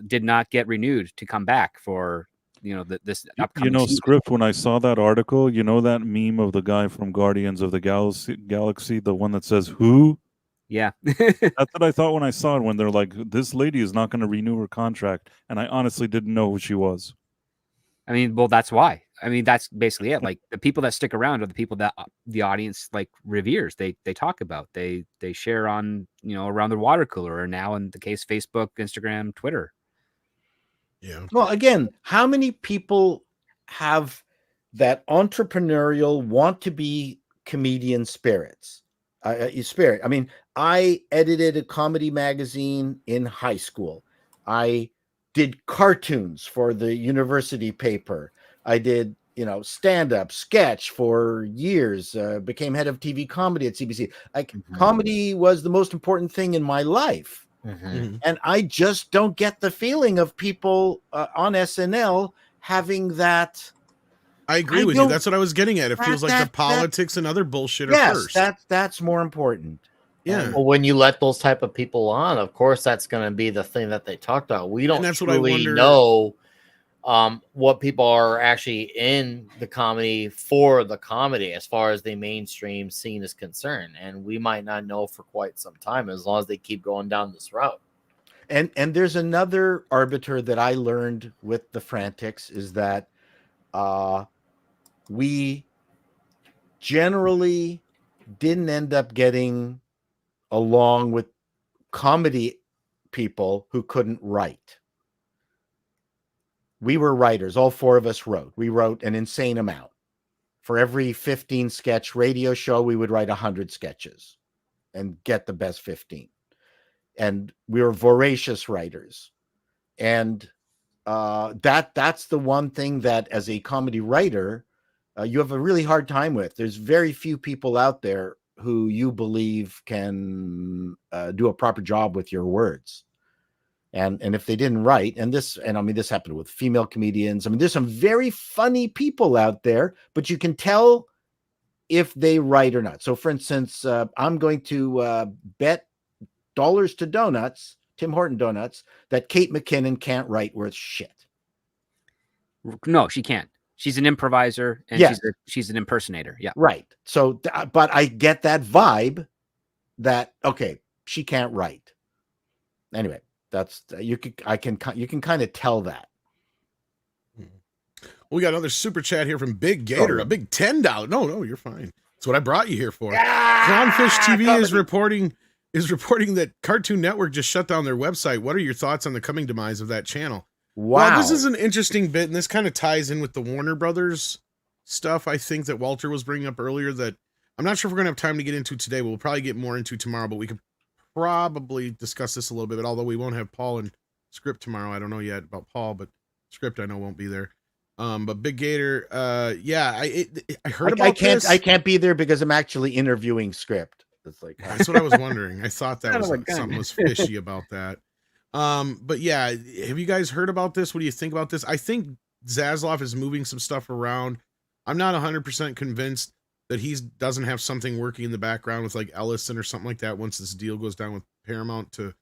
did not get renewed to come back for this upcoming season. Script, when I saw that article, that meme of the guy from Guardians of the Galaxy, the one that says who? Yeah. That's what I thought when I saw it, when they're like, this lady is not going to renew her contract, and I honestly didn't know who she was. I mean, well, that's why. I mean, that's basically it. Like the people that stick around are the people that the audience like reveres. They talk about. They share on around the water cooler, or now in the case Facebook, Instagram, Twitter. Yeah. Well, again, how many people have that entrepreneurial want to be comedian spirits? Spirit. I mean, I edited a comedy magazine in high school. I did cartoons for the university paper. I did, stand-up sketch for years, became head of TV comedy at CBC. Like comedy was the most important thing in my life. And I just don't get the feeling of people on SNL having that. I agree with you. That's what I was getting at. It feels like the politics and other bullshit are first. That's more important. Yeah. Well, when you let those type of people on, of course, that's going to be the thing that they talked about. We don't truly know what people are actually in the comedy for the comedy as far as the mainstream scene is concerned. And we might not know for quite some time as long as they keep going down this route. And there's another arbiter that I learned with the Frantics is that we generally didn't end up getting along with comedy people who couldn't write. We were writers. All 4 of us wrote. We wrote an insane amount. For every 15 sketch radio show, we would write 100 sketches and get the best 15. And we were voracious writers. And that's the one thing that as a comedy writer, you have a really hard time with. There's very few people out there who you believe can do a proper job with your words. And if they didn't write, this happened with female comedians. I mean, there's some very funny people out there, but you can tell if they write or not. So for instance, I'm going to bet dollars to donuts, Tim Horton Donuts, that Kate McKinnon can't write worth shit. No, she can't. She's an improviser and she's an impersonator. Yeah. Right. So, but I get that vibe that, okay, she can't write. Anyway, that's, you can kind of tell that. We got another super chat here from Big Gator, a big $10. No, you're fine. That's what I brought you here for. Clownfish TV is reporting that Cartoon Network just shut down their website. What are your thoughts on the coming demise of that channel? Wow. Well, this is an interesting bit, and this kind of ties in with the Warner Brothers stuff, I think, that Walter was bringing up earlier that I'm not sure if we're going to have time to get into today. We'll probably get more into tomorrow, but we could probably discuss this a little bit, although we won't have Paul and Script tomorrow. I don't know yet about Paul, but Script I know won't be there. But Big Gator, I heard about this. I can't be there because I'm actually interviewing Script. It's like that's what I was wondering. I thought that was something was fishy about that. But yeah, have you guys heard about this? What do you think about this? I think Zaslav is moving some stuff around. I'm not 100% convinced that he doesn't have something working in the background with like Ellison or something like that once this deal goes down with Paramount to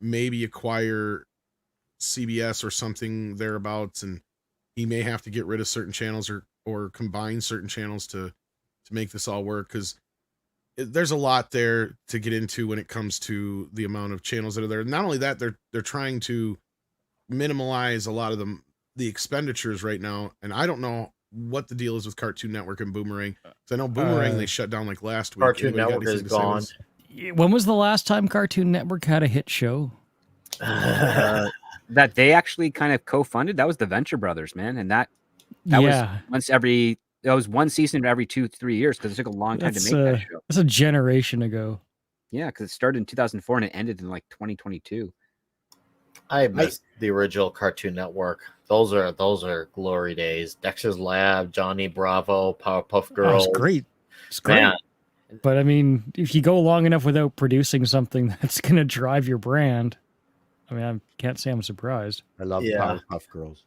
maybe acquire CBS or something thereabouts, and he may have to get rid of certain channels or combine certain channels to make this all work, because there's a lot there to get into when it comes to the amount of channels that are there. Not only that, they're trying to minimalize a lot of the expenditures right now, and I don't know what the deal is with Cartoon Network and Boomerang. So I know Boomerang they shut down like last week. Cartoon Anybody got Network is anything to say gone. with- When was the last time Cartoon Network had a hit show? That they actually kind of co-funded. That was the Venture Brothers, man, and that Yeah, was that was one season every 2-3 years because it took a long time to that's make that show. that's a generation ago. Yeah, because it started in 2004 and it ended in like 2022. I miss the original Cartoon Network. Those are glory days. Dexter's Lab, Johnny Bravo, Powerpuff Oh, Girls. it's great. It's great. Man, But I mean, if you go long enough without producing something that's going to drive your brand, I mean, I can't say I'm surprised. I love Yeah. Powerpuff Girls.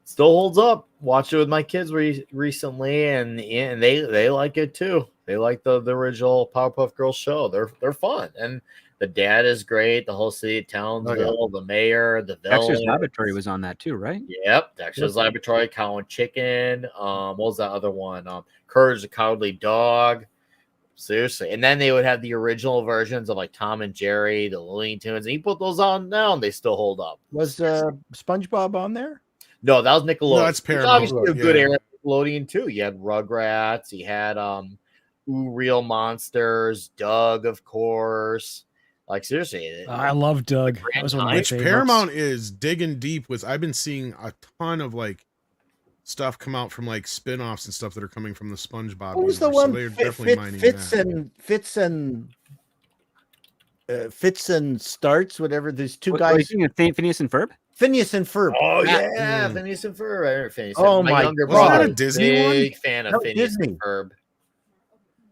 still holds up. Watched it with my kids recently, and they like it too. They like the original Powerpuff Girls show. They're fun, and the dad is great. The whole city of Townsville, the mayor, the Dexter's villain. Laboratory was on that too, right? Yep, Dexter's Laboratory, Cow and Chicken. What was that other one? Courage the Cowardly Dog. Seriously, and then they would have the original versions of like Tom and Jerry, the Looney Tunes, and you put those on now, and they still hold up. Was SpongeBob on there? No, that was Nickelodeon. No, that's It's Paramount, obviously a good yeah. era of Nickelodeon too. You had Rugrats, you had Ooh Real Monsters, Doug, of course. Like seriously, I love Doug. That was one of my Which favorites. Paramount is digging deep with. I've been seeing a ton of like stuff come out from like spin-offs and stuff that are coming from the SpongeBob. What was the universe, so one? they're definitely mining that. Fits and Starts, whatever. There's two What are you guys, thinking, Phineas and Ferb? Phineas and Ferb. Oh That- yeah, Phineas and Ferb. Phineas Oh, my my younger God. Wasn't that a brother, Disney one? big fan of No, Phineas Disney. and Ferb.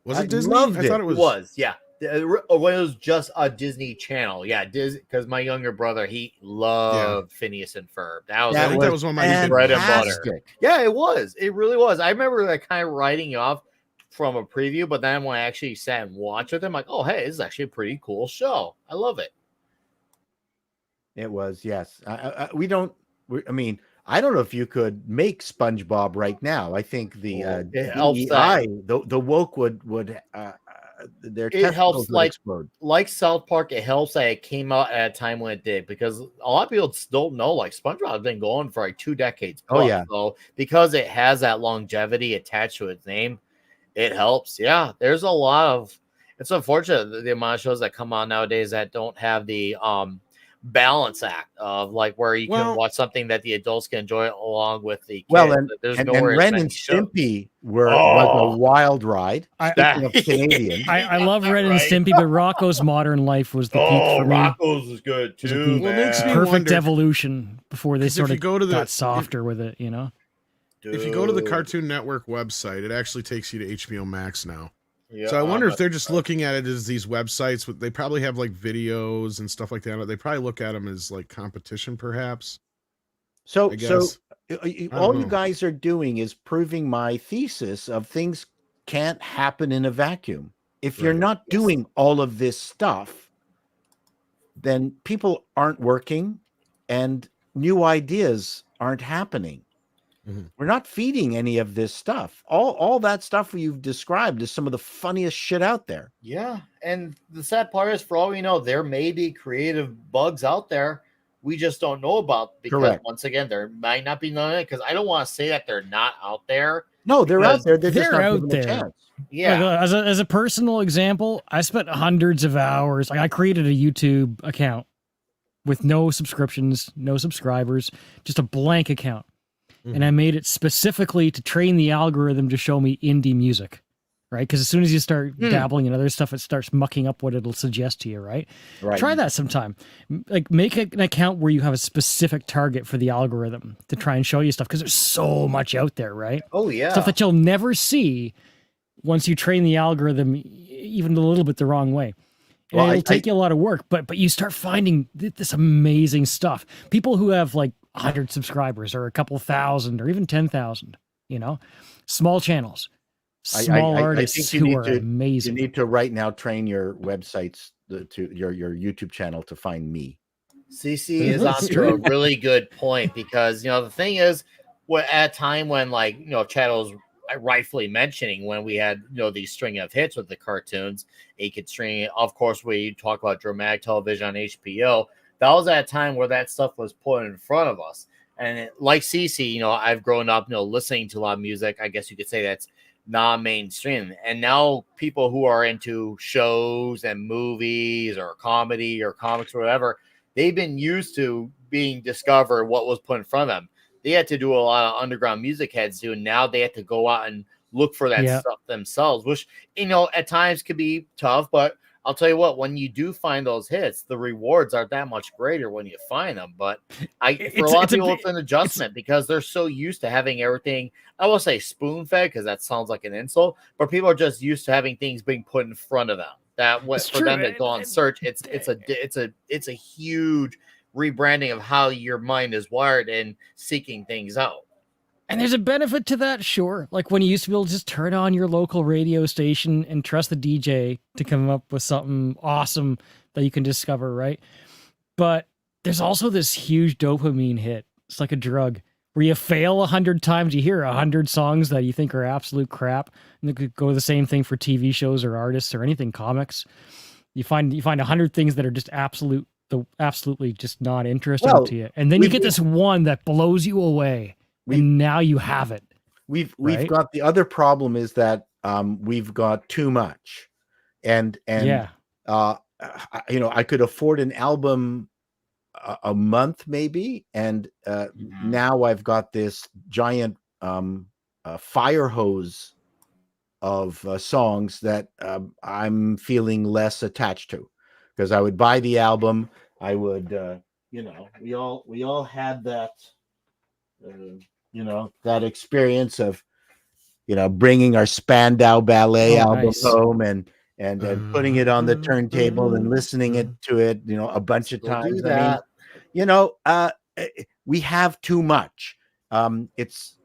Was I it Disney? loved I thought it. it was. It was, yeah. When it was just a Disney Channel, yeah, Disney. Because my younger brother, he loved Phineas and Ferb. That was, I think that was one of my bread and butter. fantastic. Yeah, it was. It really was. I remember like kind of writing you off from a preview, but then when I actually sat and watched with him, like, oh hey, this is actually a pretty cool show. I love it. It was, yes. I mean, I don't know if you could make SpongeBob right now. I think the It helps DEI, the woke would their It helps, testicles would like- explode. Like South Park, it helps that it came out at a time when it did, because a lot of people don't know like SpongeBob has been going for like 2 decades. Oh, plus. yeah. So because it has that longevity attached to its name, it helps. Yeah, there's a lot of. It's unfortunate the amount of shows that come on nowadays that don't have the balance act of like where you can Well- watch something that the adults can enjoy along with the kids. Well, and there's and nowhere as Ren many and shows. Stimpy was Oh. a wild ride. That- Speaking of Canadian, I love Ren and Right. Stimpy, but Rocco's Modern Life was the peak Oh, for me. Rocco's is good Was too. the Well, it makes man. me perfect wonder- evolution before they 'Cause if sort you of go to the- got softer with it, you know? If you go to the Dude. Cartoon Network website, it actually takes you to HBO Max now. Yeah, So I wonder I'm if they're just looking at it as these websites. They probably have like videos and stuff like that. They probably look at them as like competition, perhaps. so I guess. all know. you guys are doing is proving my thesis of things can't happen in a vacuum. If you're Right. not doing all of this stuff, then people aren't working and new ideas aren't happening. Mhm. We're not feeding any of this stuff. All that stuff you've described is some of the funniest shit out there. Yeah, and the sad part is, for all we know, there may be creative bugs out there we just don't know about, because Correct. once again, there might not be none. Because I don't want to say that they're not out there. No, they're out Because there. They're just they're not out given a there. chance. Yeah, Like, as a personal example, I spent hundreds of hours. Like I created a YouTube account with no subscriptions, no subscribers, just a blank account. And I made it specifically to train the algorithm to show me indie music, right? Because as soon as you start dabbling in other stuff, it starts mucking up what it'll suggest to you, right? Right. Try that sometime. Like make an account where you have a specific target for the algorithm to try and show you stuff, because there's so much out there, right? oh yeah, Stuff that you'll never see once you train the algorithm even a little bit the wrong way. And Well, it'll take you a lot of work, but you start finding this amazing stuff. People who have like 100 subscribers or a couple thousand or even 10,000, you know, small channels, small I artists think you who need are to- You amazing. need to right now train your websites to your YouTube channel to find me. CC is That's on to true. a really good point, because the thing is, at a time when Chato was rightfully mentioning, when we had these string of hits with the cartoons, he could string. Of course, we talk about dramatic television on HBO. that was at a time where that stuff was put in front of us. And like CC, you know, I've grown up, you know, listening to a lot of music. I guess you could say that's non-mainstream. And now people who are into shows and movies or comedy or comics or whatever, they've been used to being discovered what was put in front of them. They had to do a lot of underground music heads do, and now they have to go out and look for that stuff themselves, which, you know, at times could be tough, but I'll tell you what, when you do find those hits, the rewards are that much greater when you find them. But for a lot of people, it's an adjustment because they're so used to having everything, I will say spoon fed because that sounds like an insult, but people are just used to having things being put in front of them. That what for them to go on search, it's a huge rebranding of how your mind is wired and seeking things out. And there's a benefit to that, sure. Like when you used to be able to just turn on your local radio station and trust the DJ to come up with something awesome that you can discover, right? But there's also this huge dopamine hit. It's like a drug where you fail 100 times, you hear 100 songs that you think are absolute crap. And it could go the same thing for TV shows or artists or anything, comics. You find 100 things that are just absolutely just not interesting to you. And then you get this one that blows you away. And now you have it. We've got the other problem is that we've got too much, and you know, I could afford an album a month maybe, and now I've got this giant fire hose of songs that I'm feeling less attached to, because I would buy the album, I would you know, we all had that. You know, that experience of, you know, bringing our Spandau Ballet album home and putting it on the turntable and listening to it, you know, a bunch of times. I mean, you know, we have too much. It's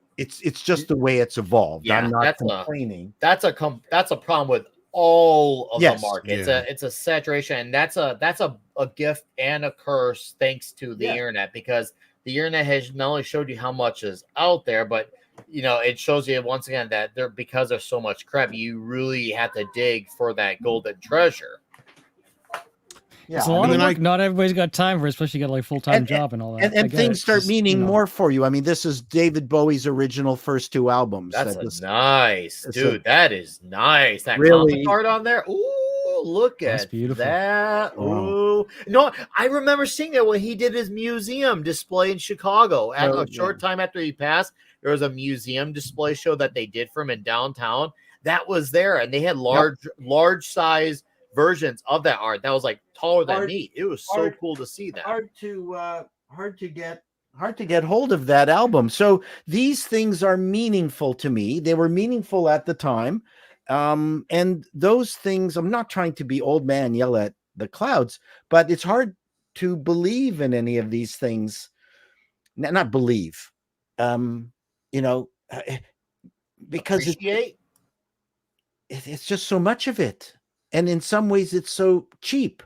just the way it's evolved. Yeah, I'm not complaining. That's a problem with all of the market. It's a saturation, and that's a gift and a curse thanks to the internet, because the internet has not only showed you how much is out there, but, you know, it shows you once again that because there's so much crap, you really have to dig for that golden treasure. Yeah, it's a lot of work. Not everybody's got time for it, especially you got like full-time job and all that. And things start meaning more for you. I mean, this is David Bowie's original first 2 albums. That's nice, dude. That is nice. That really art on there. Ooh, look at that. Ooh. No, I remember seeing it when he did his museum display in Chicago. At a short time after he passed, there was a museum display show that they did for him in downtown. That was there, and they had large size versions of that art that was like taller than me. It was so cool to see that. Hard to get hold of that album. So these things are meaningful to me. They were meaningful at the time. And those things, I'm not trying to be old man yell at the clouds, but it's hard to believe in any of these things. Not believe, you know, because it's just so much of it. And in some ways it's so cheap.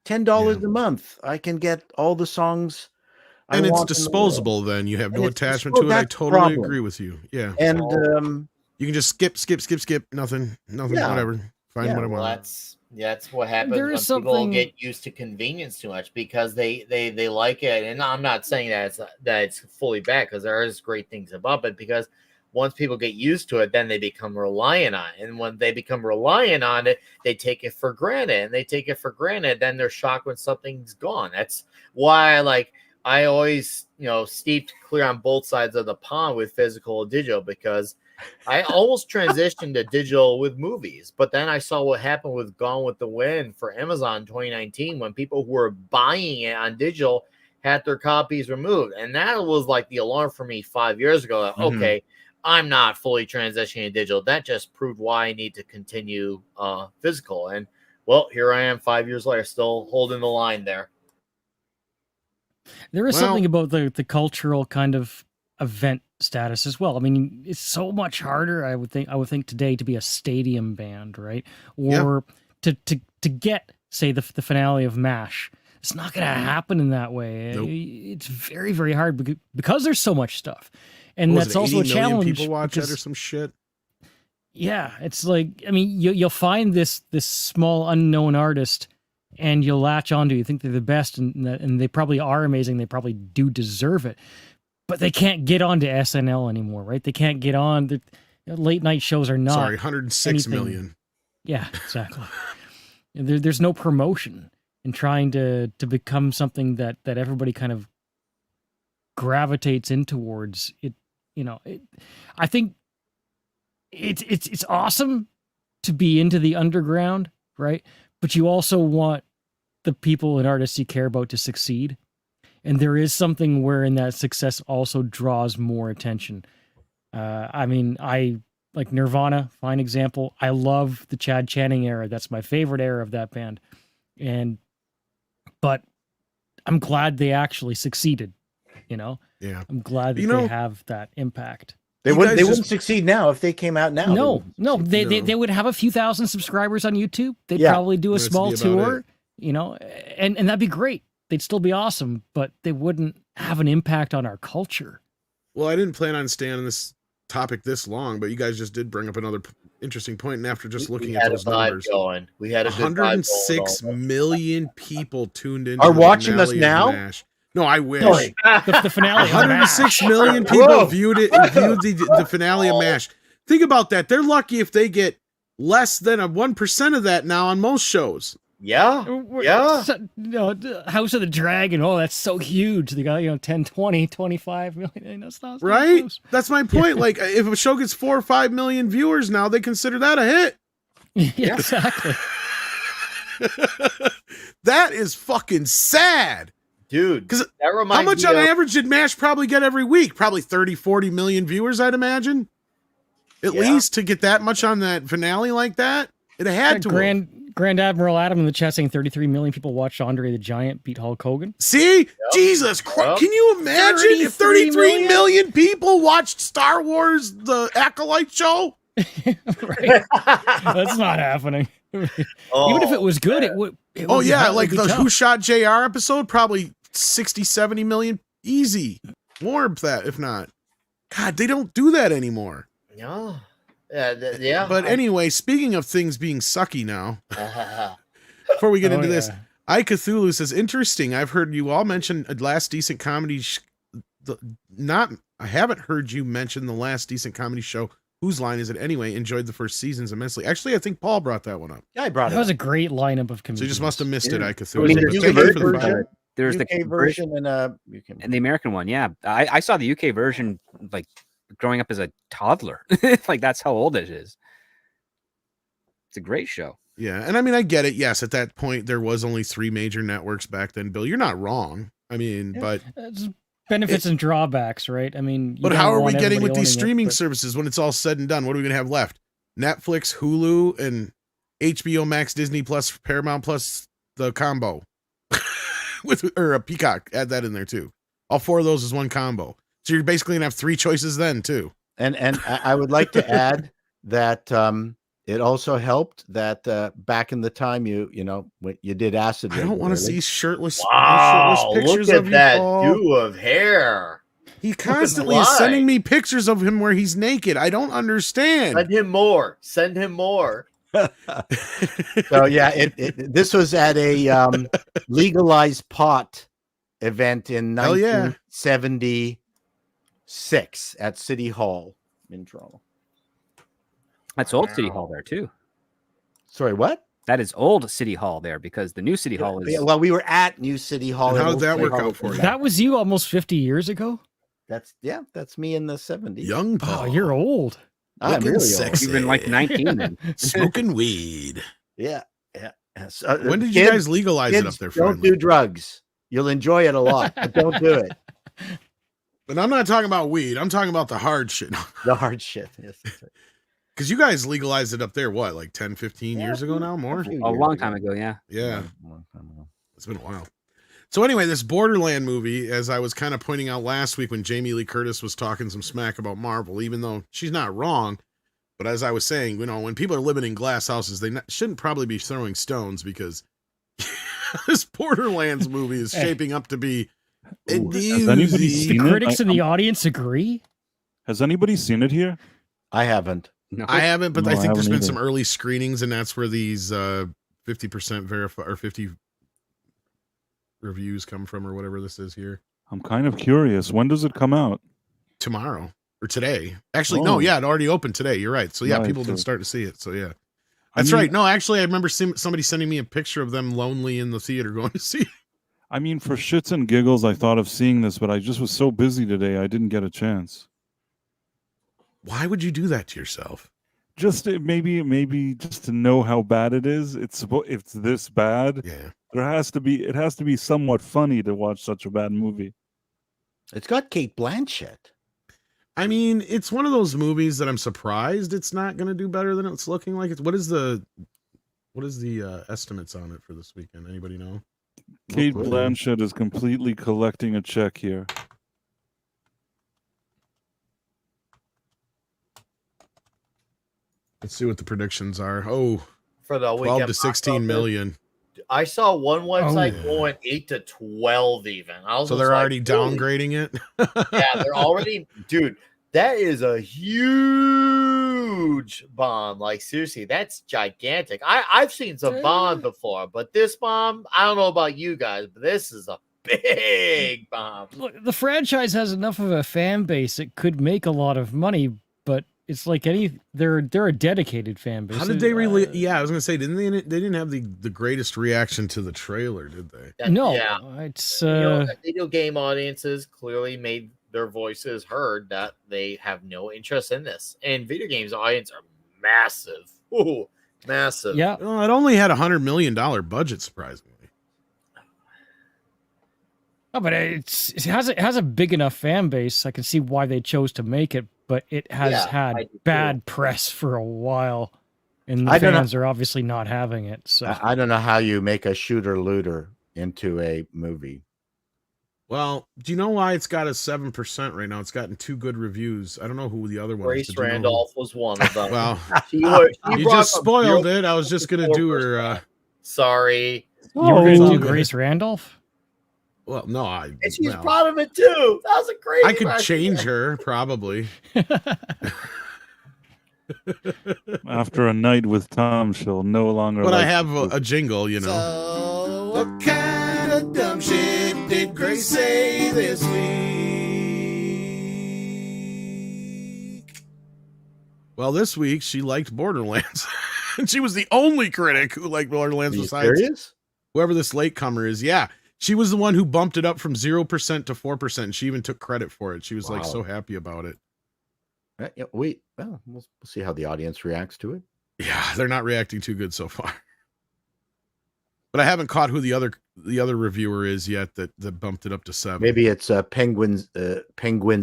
$10 a month. I can get all the songs. And it's disposable then. You have no attachment to it. I totally agree with you. Yeah. And you can just skip. Nothing, whatever. Find what I want. That's what happens when people get used to convenience too much, because they like it. And I'm not saying that it's fully bad, because there is great things about it, because once people get used to it, then they become reliant on it. And when they become reliant on it, they take it for granted. And they take it for granted, then they're shocked when something's gone. That's why I always, you know, steeped clear on both sides of the pond with physical and digital, because I almost transitioned to digital with movies. But then I saw what happened with Gone with the Wind for Amazon in 2019, when people who were buying it on digital had their copies removed. And that was like the alarm for me 5 years ago. That, okay, I'm not fully transitioning to digital. That just proved why I need to continue physical. And, well, here I am 5 years later, still holding the line there. There is something about the cultural kind of event status as well. I mean, it's so much harder, I would think today, to be a stadium band, right? Or to get, say, the finale of MASH. It's not going to happen in that way. Nope. It's very, very hard because there's so much stuff. And that's also a challenge. People watch that or some shit. Yeah, it's like, I mean, you'll find this small unknown artist and you'll latch onto. You think they're the best, and they probably are amazing. They probably do deserve it, but they can't get onto SNL anymore, right? They can't get on. Late night shows are not. Sorry, 106 million. Yeah, exactly. There's no promotion in trying to become something that everybody kind of gravitates in towards. It, I think it's awesome to be into the underground, right? But you also want the people and artists you care about to succeed. And there is something wherein that success also draws more attention. I mean, I like Nirvana, fine example. I love the Chad Channing era. That's my favorite era of that band. But I'm glad they actually succeeded, Yeah. I'm glad that they have that impact. They wouldn't succeed now if they came out now. No, they would have a few thousand subscribers on YouTube. They'd probably do a small tour, and that'd be great. They'd still be awesome, but they wouldn't have an impact on our culture. Well, I didn't plan on staying on this topic this long, but you guys just did bring up another interesting point. And after just looking at those numbers, we had 106 million people tuned in. Are watching us now? No, I wish. The finale. 106 million people viewed the finale of MASH. Think about that. They're lucky if they get less than 1% of that now on most shows. Yeah. House of the Dragon. Oh, that's so huge. They got 10, 20, 25 million. That's not right. close. That's my point. Like, if a show gets 4 or 5 million viewers now, they consider that a hit. Yeah, exactly. That is fucking sad. Dude, because how much on average did MASH probably get every week? Probably 30, 40 million viewers, I'd imagine. At least to get that much on that finale like that. It had to. Grand Admiral Adam in the chat saying 33 million people watched Andre the Giant beat Hulk Hogan. See? Jesus Christ. Can you imagine if 33 million people watched Star Wars, the Acolyte show? Right. That's not happening. Even if it was good, it would. Like the tough. Who Shot JR episode, probably 60, 70 million. Easy. More of that, if not. God, they don't do that anymore. No. Yeah. But anyway, speaking of things being sucky now, before we get into this, I Cthulhu says, interesting. I've heard you all mention a last decent comedy. I haven't heard you mention the last decent comedy show. Whose line is it anyway? Enjoyed the first seasons immensely. Actually, I think Paul brought that one up. Yeah, I brought it. That was a great lineup of comedians. So you just must have missed it, I Cthulhu. There's the UK version and the American one. Yeah, I saw the UK version like growing up as a toddler. Like that's how old it is. It's a great show. Yeah, and I mean I get it. Yes, at that point there was only 3 major networks back then. Bill, you're not wrong. I mean, but it's benefits and drawbacks, right? I mean, but how are we getting with these streaming services when it's all said and done? What are we gonna have left? Netflix, Hulu, and HBO Max, Disney Plus, Paramount Plus, the combo or a Peacock. Add that in there too. All 4 of those is one combo. So you're basically gonna have 3 choices then too. And I would like to add that it also helped that back in the time when you did acid. I don't want to see shirtless Look pictures at of you, that Paul. dew of hair. He constantly is sending me pictures of him where he's naked. I don't understand. Send him more. Send him more. So yeah, this was at a legalized pot event in 1976 at City Hall in Toronto. That's old City Hall there too. Sorry, what? That is old City Hall there because the new City Hall is. Yeah, well, we were at New City Hall. And how did that work out for you? That was you almost 50 years ago. That's me in the 70s. Young Paul. Oh, you're old. I'm really sexy. You've been like 19 then. Smoking weed. Yeah. When did you guys legalize it up there? Don't do drugs. You'll enjoy it a lot, but don't do it. But I'm not talking about weed. I'm talking about the hard shit. The hard shit. Yes. Because you guys legalized it up there, what, like 10, 15 years ago now? More? A long time ago, yeah. Yeah. It's been a while. So anyway, this Borderland movie, as I was kind of pointing out last week when Jamie Lee Curtis was talking some smack about Marvel, even though she's not wrong, but as I was saying, when people are living in glass houses, they shouldn't probably be throwing stones because this Borderlands movie is shaping up to be a doozy. The critics in the audience agree? Has anybody seen it here? I haven't. No. I haven't, but I think there's been either. some early screenings, and that's where these 50% verify or 50 reviews come from, or whatever this is here. I'm kind of curious. When does it come out? Tomorrow or today? Actually, no. Yeah, it already opened today. You're right. So yeah, Right, people so- can start to see it. So yeah, I that's mean- right. No, actually, I remember somebody sending me a picture of them lonely in the theater going to see it. I mean, for shits and giggles, I thought of seeing this, but I just was so busy today, I didn't get a chance. Why would you do that to yourself? Just maybe just to know how bad it is. It's this bad. Yeah. It has to be somewhat funny to watch such a bad movie. It's got Kate Blanchett. I mean, it's one of those movies that I'm surprised it's not going to do better than it's looking like. What is the estimates on it for this weekend? Anybody know? Kate Blanchett is completely collecting a check here. Let's see what the predictions are. Oh, For the 12 weekend to box 16 office. million. I saw one website Oh. going 8 to 12 even. I was So just they're like, already holy- downgrading it. Yeah, they're already, dude. That is a huge bomb. Like seriously, that's gigantic. I've seen some bombs before, but this bomb, I don't know about you guys, but this is a big bomb. Look, the franchise has enough of a fan base; it could make a lot of money. But it's like they're a dedicated fan base. How did they really? Yeah, I was gonna say, didn't they? They didn't have the greatest reaction to the trailer, did they? No, Yeah. it's You know, video game audiences clearly made their voices heard that they have no interest in this. And video games audience are massive. Ooh, massive. yeah. Well, it only had $100 million budget, surprisingly. Oh, but it has a big enough fan base. I can see why they chose to make it, but it has Yeah, I had do too. bad press for a while, and the I don't know. fans are obviously not having it. So I don't know how you make a shooter looter into a movie. Well, do you know why it's got a 7% right now? It's gotten 2 good reviews. I don't know who the other one is. Grace Randolph was one of them. Well, she you brought just up spoiled 0.4%. it. I was just gonna do her. Sorry. you were going Oh. to do Grace Randolph? Well, no, And she's well, proud of it too. That was a great. I could change her probably. After a night with Tom, she'll no longer. But I like have the- a jingle, you know. So, what kind of dumb shit did Grace say this week? Well, this week she liked Borderlands, and she was the only critic who liked Borderlands Are you besides serious? whoever this latecomer is. Yeah, she was the one who bumped it up from 0% to 4%. And she even took credit for it. She was like Wow. so happy about it. Yeah, we'll see how the audience reacts to it. Yeah, they're not reacting too good so far. But I haven't caught who the other reviewer is yet that bumped it up to 7. Maybe it's Penguins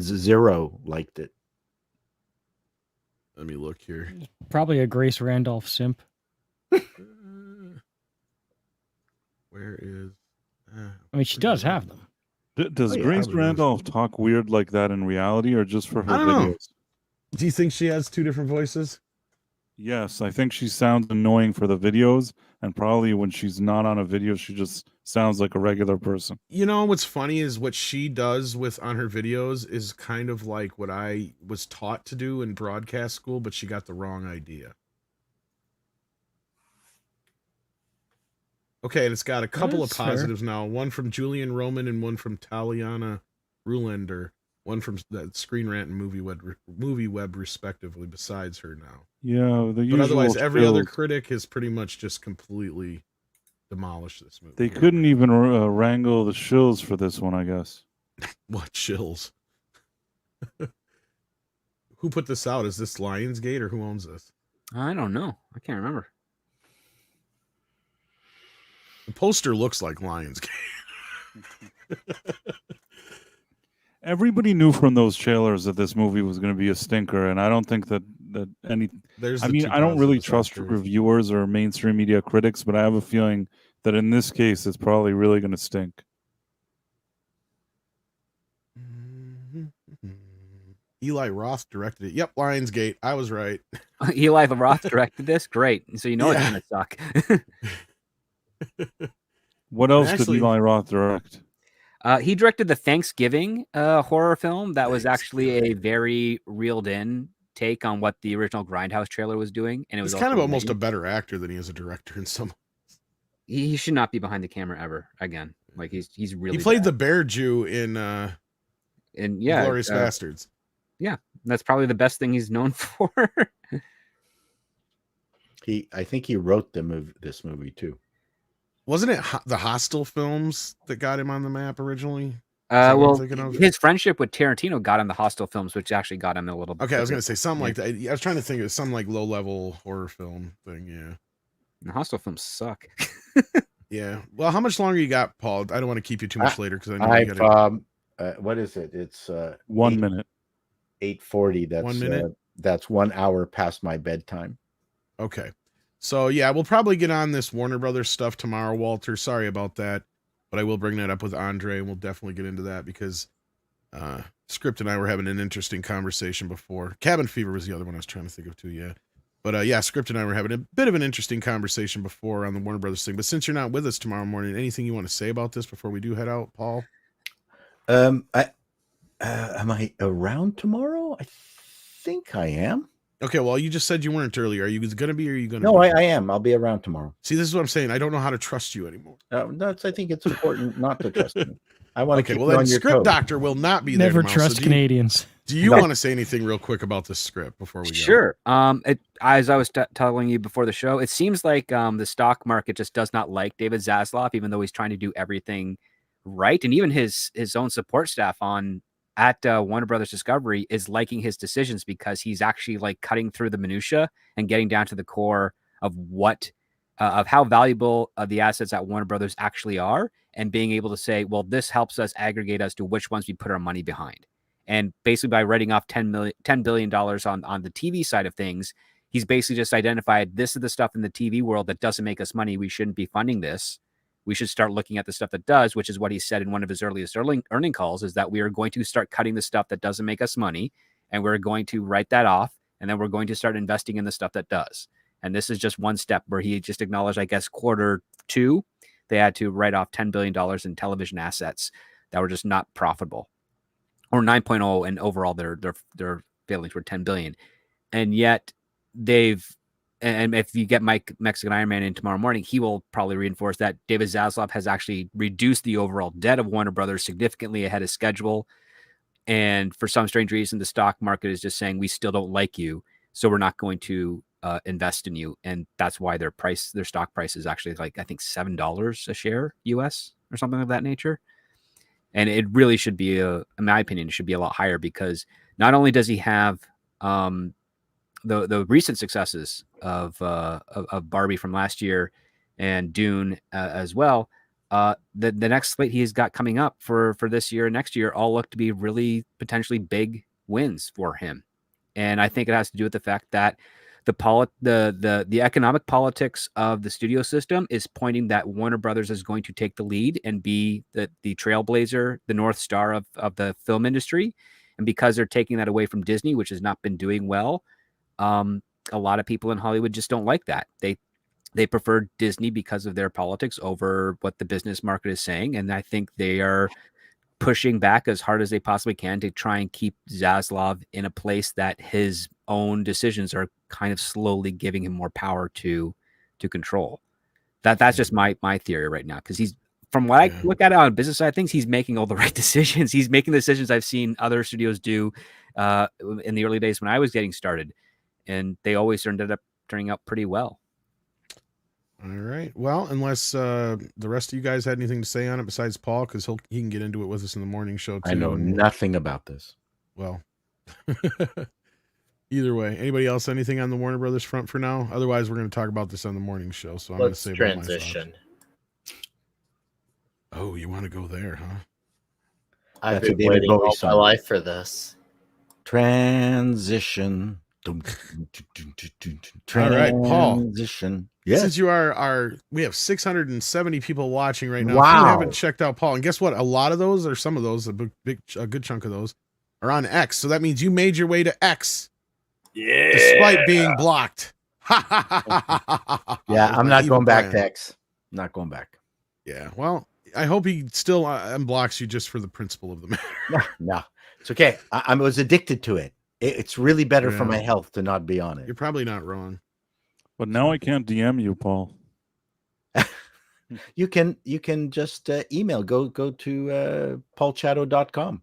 Zero liked it. Let me look here. Probably a Grace Randolph simp. Where is? I mean, she does have them. Does Oh, yeah, Grace I would Randolph talk weird like that in reality, or just for her I don't know. videos? Do you think she has 2 different voices? Yes, I think she sounds annoying for the videos, and probably when she's not on a video, she just sounds like a regular person. You know what's funny is what she does on her videos is kind of like what I was taught to do in broadcast school, but she got the wrong idea. Okay, and it's got a couple of That's fair. positives now. One from Julian Roman and one from Taliana Rulander. One from that Screen Rant and Movie Web, respectively. Besides her now, Yeah, the but usual. otherwise, every other chills. critic has pretty much just completely demolished this movie. They couldn't even wrangle the shills for this one, I guess. What chills? Who put this out? Is this Lionsgate or who owns this? I don't know. I can't remember. The poster looks like Lionsgate. Everybody knew from those trailers that this movie was going to be a stinker, and I don't think that any. There's I the mean, 2 I don't really positives trust after. reviewers or mainstream media critics, but I have a feeling that in this case, it's probably really going to stink. Eli Roth directed it. Yep, Lionsgate. I was right. Eli Roth directed this. Great. So you know Yeah. it's gonna suck. What else Actually- did Eli Roth direct? He directed the Thanksgiving horror film that was actually a Thanksgiving. very reeled in take on what the original Grindhouse trailer was doing, and it was He's kind of also almost a lame. better actor than he is a director in some. He should not be behind the camera ever again. Like he's really He played bad. the Bear Jew in and yeah, Glorious Bastards. Yeah, that's probably the best thing he's known for. I think he wrote this movie too. Wasn't it the Hostel films that got him on the map originally? Is that what I'm Well, thinking of? his friendship with Tarantino got him the Hostel films, which actually got him a little bit. Okay, I was gonna say something Yeah. like that. I was trying to think of some like low level horror film thing. Yeah. The Hostel films suck. Yeah. Well, how much longer you got, Paul? I don't want to keep you too much later because I know you got what is it? It's 1 minute. 8:40. That's 1 minute. That's 1 hour past my bedtime. Okay. So yeah, we'll probably get on this Warner Brothers stuff tomorrow, Walter. Sorry about that, but I will bring that up with Andre, and we'll definitely get into that because Script and I were having an interesting conversation before. Cabin Fever was the other one I was trying to think of too. Yeah. But yeah, Script and I were having a bit of an interesting conversation before on the Warner Brothers thing. But since you're not with us tomorrow morning, anything you want to say about this before we do head out, Paul? Am I around tomorrow? I think I am. Okay, well, you just said you weren't earlier. Are you going to be or are you going to No, be? I am. I'll be around tomorrow. See, this is what I'm saying. I don't know how to trust you anymore. I think it's important not to trust me. I want to keep well, you then on your Script toes. Doctor will not be there Never tomorrow. trust So Canadians. Do you No. want to say anything real quick about this script before we go? Sure. As I was telling you before the show, it seems like the stock market just does not like David Zaslav, even though he's trying to do everything right, and even his own support staff at Warner Brothers Discovery is liking his decisions because he's actually like cutting through the minutia and getting down to the core of what of how valuable the assets at Warner Brothers actually are, and being able to say, well, this helps us aggregate as to which ones we put our money behind. And basically by writing off $10 billion on the TV side of things, he's basically just identified this is the stuff in the TV world that doesn't make us money. We shouldn't be funding this. We should start looking at the stuff that does, which is what he said in one of his earliest earning calls, is that we are going to start cutting the stuff that doesn't make us money, and we're going to write that off, and then we're going to start investing in the stuff that does. And this is just one step where he just acknowledged, I guess, Q2, they had to write off $10 billion in television assets that were just not profitable. Or 9.0, and overall their failings were 10 billion. And yet and if you get Mike Mexican Iron Man in tomorrow morning, he will probably reinforce that David Zaslav has actually reduced the overall debt of Warner Brothers significantly ahead of schedule. And for some strange reason, the stock market is just saying, we still don't like you, so we're not going to invest in you. And that's why their stock price is actually like, I think $7 a share US or something of that nature. And it really should be, in my opinion, it should be a lot higher, because not only does he have the recent successes of Barbie from last year and Dune as well, the next slate he's got coming up for this year and next year all look to be really potentially big wins for him. And I think it has to do with the fact that the economic politics of the studio system is pointing that Warner Brothers is going to take the lead and be the trailblazer, the North Star of the film industry. And because they're taking that away from Disney, which has not been doing well, a lot of people in Hollywood just don't like that. They prefer Disney because of their politics over what the business market is saying. And I think they are pushing back as hard as they possibly can to try and keep Zaslav in a place that his own decisions are kind of slowly giving him more power to control. That's just my theory right now, because he's, from what I look at it on the business side of things, he's making all the right decisions. He's making decisions I've seen other studios do in the early days when I was getting started, and they always ended up turning out pretty well. All right. Well, unless the rest of you guys had anything to say on it besides Paul, because he can get into it with us in the morning show too. I know nothing about this. Well, either way, anybody else anything on the Warner Brothers front for now? Otherwise, we're going to talk about this on the morning show. So I'm going to say transition. Oh, you want to go there, huh? I've That's a been David waiting Bowie all my song. life for this. Transition. All right, Paul. Transition. Yes. Since you we have 670 people watching right now. If Wow. you haven't checked out Paul, and guess what? A lot of those, or some of those, a good chunk of those, are on X. So that means you made your way to X, despite being blocked. Yeah, I'm not going back to X. Not going back. Yeah, well, I hope he still unblocks you just for the principle of the matter. No, it's okay. I was addicted to it. It's really better for Yeah. my health to not be on it. You're probably not wrong. But now I can't DM you, Paul. You can just email. Go to paulchato.com.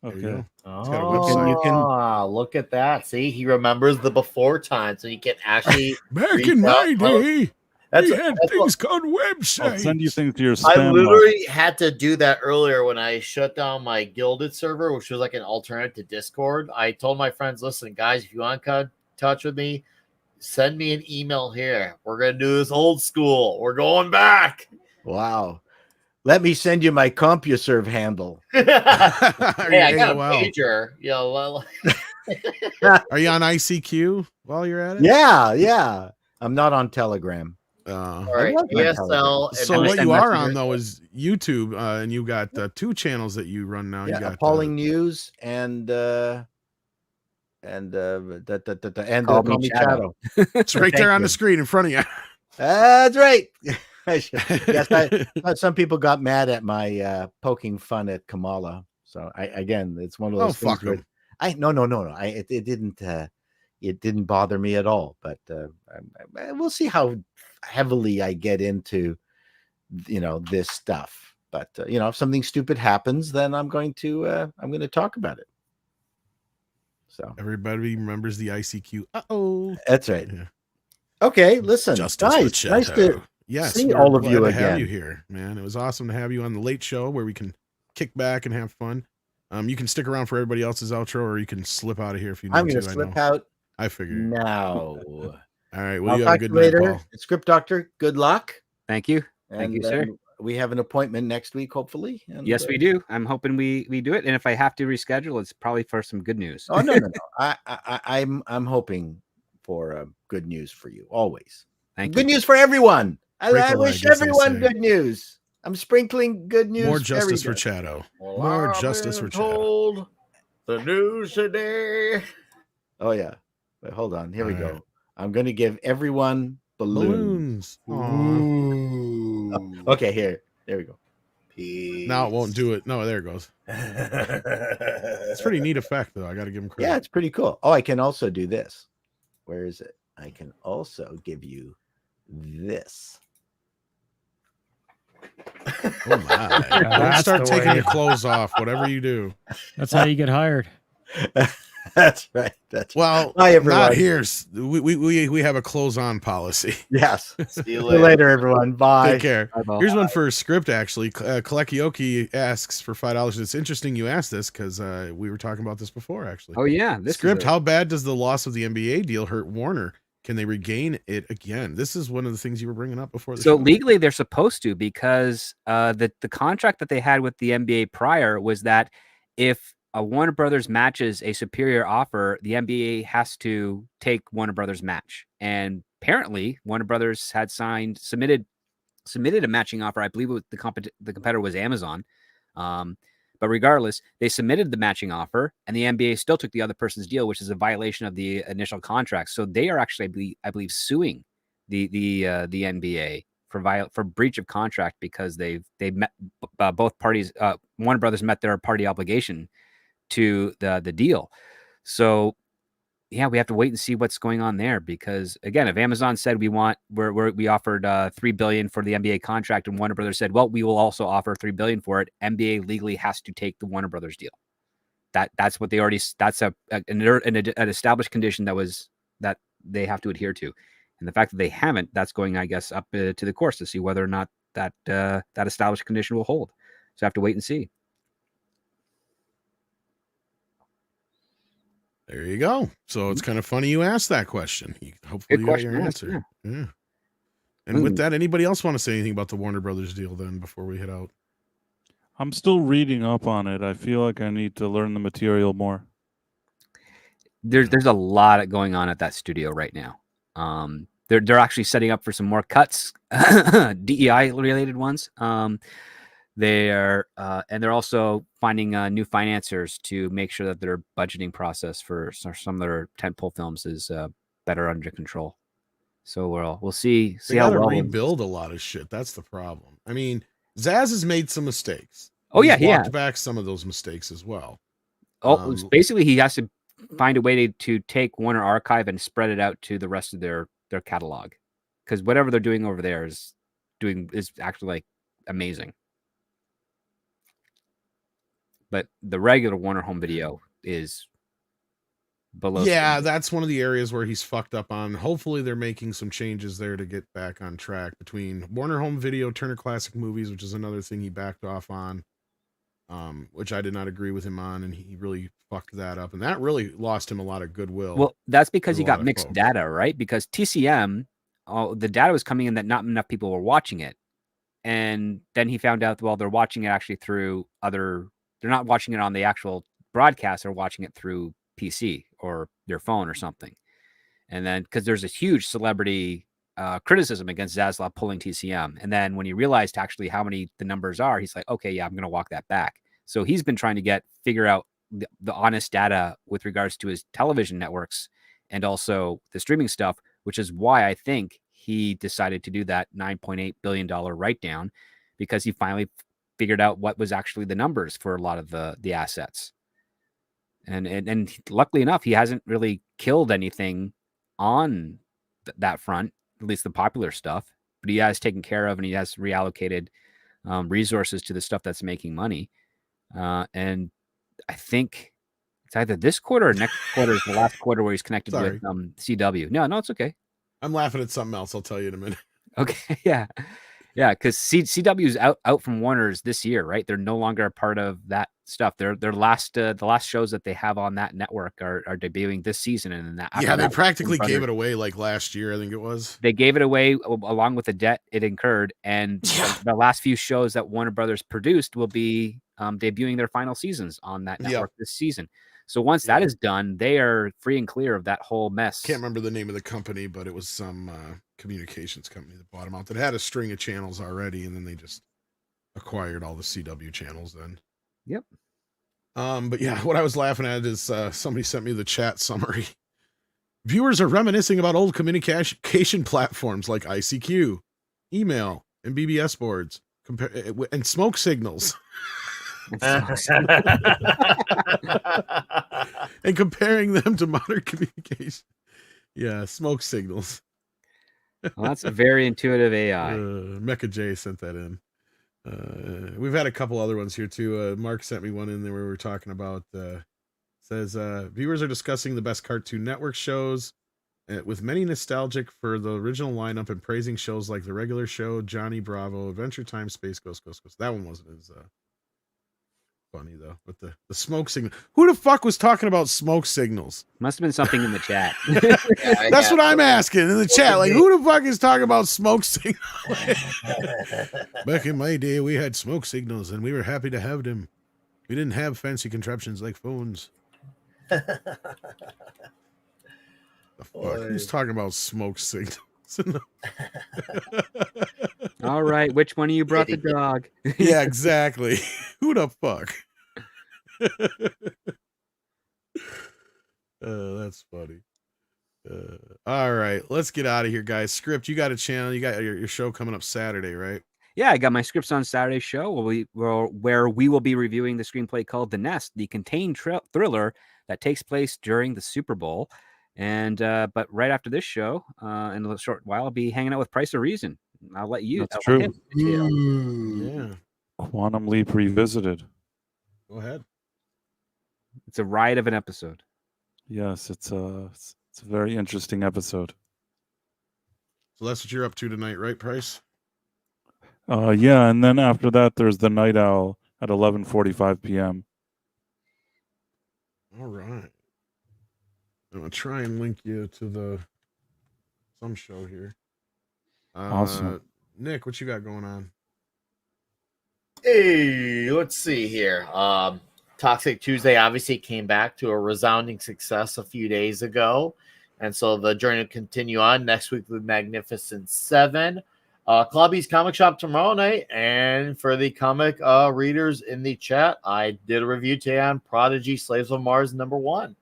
There you Okay. go. Oh, It's got a website. You can- look at that. See, he remembers the before time, so you can actually. Back reach in my out. day, That's we had that's what- things called websites. I'll send you things to your I spam box. literally had to do that earlier when I shut down my Gilded server, which was like an alternative to Discord. I told my friends, listen, guys, if you want to in touch with me, send me an email here. We're going to do this old school. We're going back. Wow. Let me send you my CompuServe handle. Are Hey, I you got a AOL? pager. Yeah, well, Are you on ICQ while you're at it? Yeah. I'm not on Telegram. all right. love my ASL. So and what MSN you are Messenger. on though is YouTube, and you got 2 channels that you run now. You Yeah, got Appalling News and Call Call Me Me Chato. Chato. it's right Thank there on you. the screen in front of you. That's right. Yes, some people got mad at my poking fun at Kamala. So it's one of Oh, those things fuck where 'em. no. It didn't bother me at all. But we'll see how heavily I get into this stuff. But if something stupid happens, then I'm going to talk about it. So Everybody remembers the ICQ. Uh-oh. that's right. Yeah. Okay, listen, Justice guys, nice to yes, see we're all of glad you to have again. you here, man. It was awesome to have you on the late show where we can kick back and have fun. You can stick around for everybody else's outro, or you can slip out of here if you need I'm going to. to I slip know. out I figured. now. All right. Well, I'll you have a talk good to you night, later. Paul. Script Doctor, good luck. Thank you. Thank you, sir. We have an appointment next week, hopefully. And, Yes, we do. I'm hoping we do it. And if I have to reschedule, it's probably for some good news. Oh no. I'm hoping for good news for you always. Thank Good you. news for everyone. Break I a wish leg, as they everyone say. good news. I'm sprinkling good news. More for justice for everybody. Chato. Well, More I've justice for been Chato. told the news today. Oh yeah. Wait, hold on. Here we All go. right. I'm going to give everyone balloons. Balloons. Aw. Ooh. Okay, here. There we go. Peace. Now it won't do it. No, there it goes. It's pretty neat effect, though. I got to give him credit. Yeah, it's pretty cool. Oh, I can also do this. Where is it? I can also give you this. Oh my! Don't That's start the taking way. your clothes off. Whatever you do. That's how you get hired. That's right. That's Well, Bye, everyone. not here. We have a close on policy. yes. See See you you later. later, everyone. Bye. Take care. Bye, Paul. Here's one for a script, actually. Kalekioki asks for $5. It's interesting you asked this because we were talking about this before, actually. Oh yeah, this Script, is a- how bad does the loss of the NBA deal hurt Warner? Can they regain it again? This is one of the things you were bringing up before the So show. legally, they're supposed to, because the contract that they had with the NBA prior was that if a Warner Brothers matches a superior offer, the NBA has to take Warner Brothers match. And apparently, Warner Brothers had submitted a matching offer. I believe the competitor was Amazon. But regardless, they submitted the matching offer, and the NBA still took the other person's deal, which is a violation of the initial contract. So they are actually, I believe, suing the NBA for breach of contract because they met both parties. Warner Brothers met their party obligation to the deal. So yeah, we have to wait and see what's going on there, because again, if Amazon said we offered $3 billion for the NBA contract, and Warner Brothers said, well, we will also offer $3 billion for it, NBA legally has to take the Warner Brothers deal. That's what they already. That's an established condition that they have to adhere to, and the fact that they haven't, that's going, I guess, up to the courts to see whether or not that established condition will hold. So I have to wait and see. There you go. So it's kind of funny you asked that question. Hopefully Good you got question your to answer. ask, Yeah. And with that, anybody else want to say anything about the Warner Brothers deal then before we head out? I'm still reading up on it. I feel like I need to learn the material more. There's a lot going on at that studio right now. They're actually setting up for some more cuts, DEI related ones. They're also finding new financiers to make sure that their budgeting process for some of their tentpole films is better under control. So we'll see They how got to well rebuild a lot of shit. That's the problem. I mean, Zaz has made some mistakes. Oh, yeah, He's he walked has. back some of those mistakes as well. Basically, he has to find a way to take Warner Archive and spread it out to the rest of their catalog, because whatever they're doing over there is is actually like amazing. But the regular Warner Home Video is below. Yeah, that's one of the areas where he's fucked up on. Hopefully they're making some changes there to get back on track between Warner Home Video, Turner Classic Movies, which is another thing he backed off on, which I did not agree with him on, and he really fucked that up, and that really lost him a lot of goodwill. Well, that's because with he a lot got of mixed folks. data, right? Because TCM, the data was coming in that not enough people were watching it. And then he found out, well, they're watching it actually through they're not watching it on the actual broadcast, they're watching it through PC or their phone or something. And then, because there's a huge celebrity criticism against Zaslav pulling TCM. And then when he realized actually how many the numbers are, he's like, okay, yeah, I'm going to walk that back. So he's been trying to figure out the honest data with regards to his television networks and also the streaming stuff, which is why I think he decided to do that $9.8 billion write down, because he finally figured out what was actually the numbers for a lot of the assets. And luckily enough, he hasn't really killed anything on that front, at least the popular stuff, but he has taken care of and he has reallocated resources to the stuff that's making money. And I think it's either this quarter or next quarter is the last quarter where he's connected with CW. No, it's okay. I'm laughing at something else. I'll tell you in a minute. Okay, yeah, because CW is out from Warner's this year, right? They're no longer a part of that stuff. Their last the last shows that they have on that network are debuting this season, and then that they practically gave it away like last year. I think it was. They gave it away along with the debt it incurred, and the last few shows that Warner Brothers produced will be debuting their final seasons on that network this season. So once that is done, they are free and clear of that whole mess. Can't remember the name of the company, but it was some communications company that bought them out that had a string of channels already, and then they just acquired all the CW channels then. Yep. But yeah, what I was laughing at is somebody sent me the chat summary. Viewers are reminiscing about old communication platforms like ICQ, email, and BBS boards, and smoke signals. And comparing them to modern communication. Yeah, smoke signals. Well, that's a very intuitive AI. Mecha J sent that in. We've had a couple other ones here too. Mark sent me one in there where we were talking about says viewers are discussing the best Cartoon Network shows, with many nostalgic for the original lineup and praising shows like The Regular Show, Johnny Bravo, Adventure Time, Space Ghost. That one wasn't as funny though, with the smoke signal. Who the fuck was talking about smoke signals? Must have been something in the chat. That's what I'm asking in the chat. Like, who the fuck is talking about smoke signals? Back in my day, we had smoke signals, and we were happy to have them. We didn't have fancy contraptions like phones. The fuck? Who's talking about smoke signals? All right, which one of you brought the dog? Yeah, exactly. Who the fuck? That's funny. All right, let's get out of here, guys. Script, you got a channel. You got your show coming up Saturday, right? Yeah, I got my Scripts on Saturday show where we will be reviewing the screenplay called The Nest, the contained thriller that takes place during the Super Bowl. And but right after this show, in a short while, I'll be hanging out with Price of Reason. I'll let you. That's true. Yeah. Quantum Leap Revisited. Go ahead. It's a riot of an episode. Yes, it's a very interesting episode. So that's what you're up to tonight, right, Price? Yeah, and then after that, there's the Night Owl at 11:45 p.m. All right. I'm gonna try and link you to some show here. Awesome. Nick, what you got going on? Hey, let's see here. Toxic Tuesday obviously came back to a resounding success a few days ago. And so the journey will continue on next week with Magnificent 7. Clubby's Comic Shop tomorrow night. And for the comic readers in the chat, I did a review today on Prodigy Slaves of Mars #1.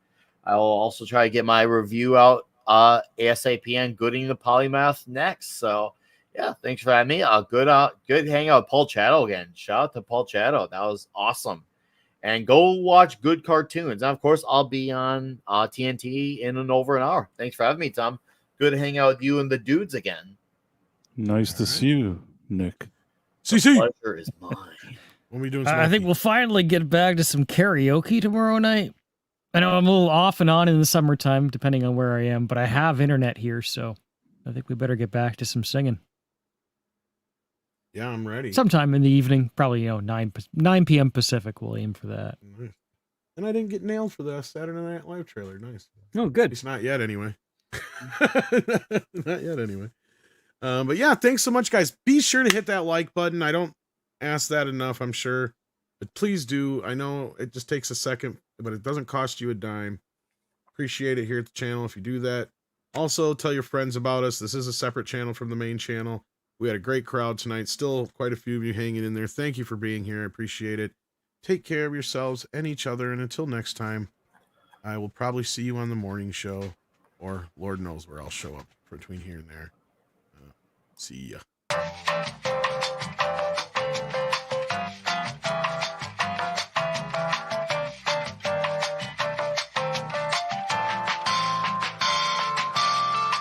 I will also try to get my review out ASAP on Gooding the Polymath next. So, yeah, thanks for having me. Good hangout with Paul Chato again. Shout out to Paul Chato. That was awesome. And go watch good cartoons. And, of course, I'll be on TNT in over an hour. Thanks for having me, Tom. Good to hang out with you and the dudes again. Nice to see you. Nick. CC, Pleasure is mine. what are we doing? I think we'll finally get back to some karaoke tomorrow night. I know I'm a little off and on in the summertime, depending on where I am, but I have internet here, so I think we better get back to some singing. Yeah, I'm ready. Sometime in the evening, probably 9 p.m. Pacific. We'll aim for that. Nice. And I didn't get nailed for the Saturday Night Live trailer. Nice. Oh, At good. least not yet, anyway. Not yet, anyway. But yeah, thanks so much, guys. Be sure to hit that like button. I don't ask that enough, I'm sure. But please do. I know it just takes a second, but it doesn't cost you a dime. Appreciate it here at the channel if you do that. Also, tell your friends about us. This is a separate channel from the main channel. We had a great crowd tonight. Still quite a few of you hanging in there. Thank you for being here. I appreciate it. Take care of yourselves and each other. And until next time, I will probably see you on the morning show, or Lord knows where I'll show up between here and there. See ya.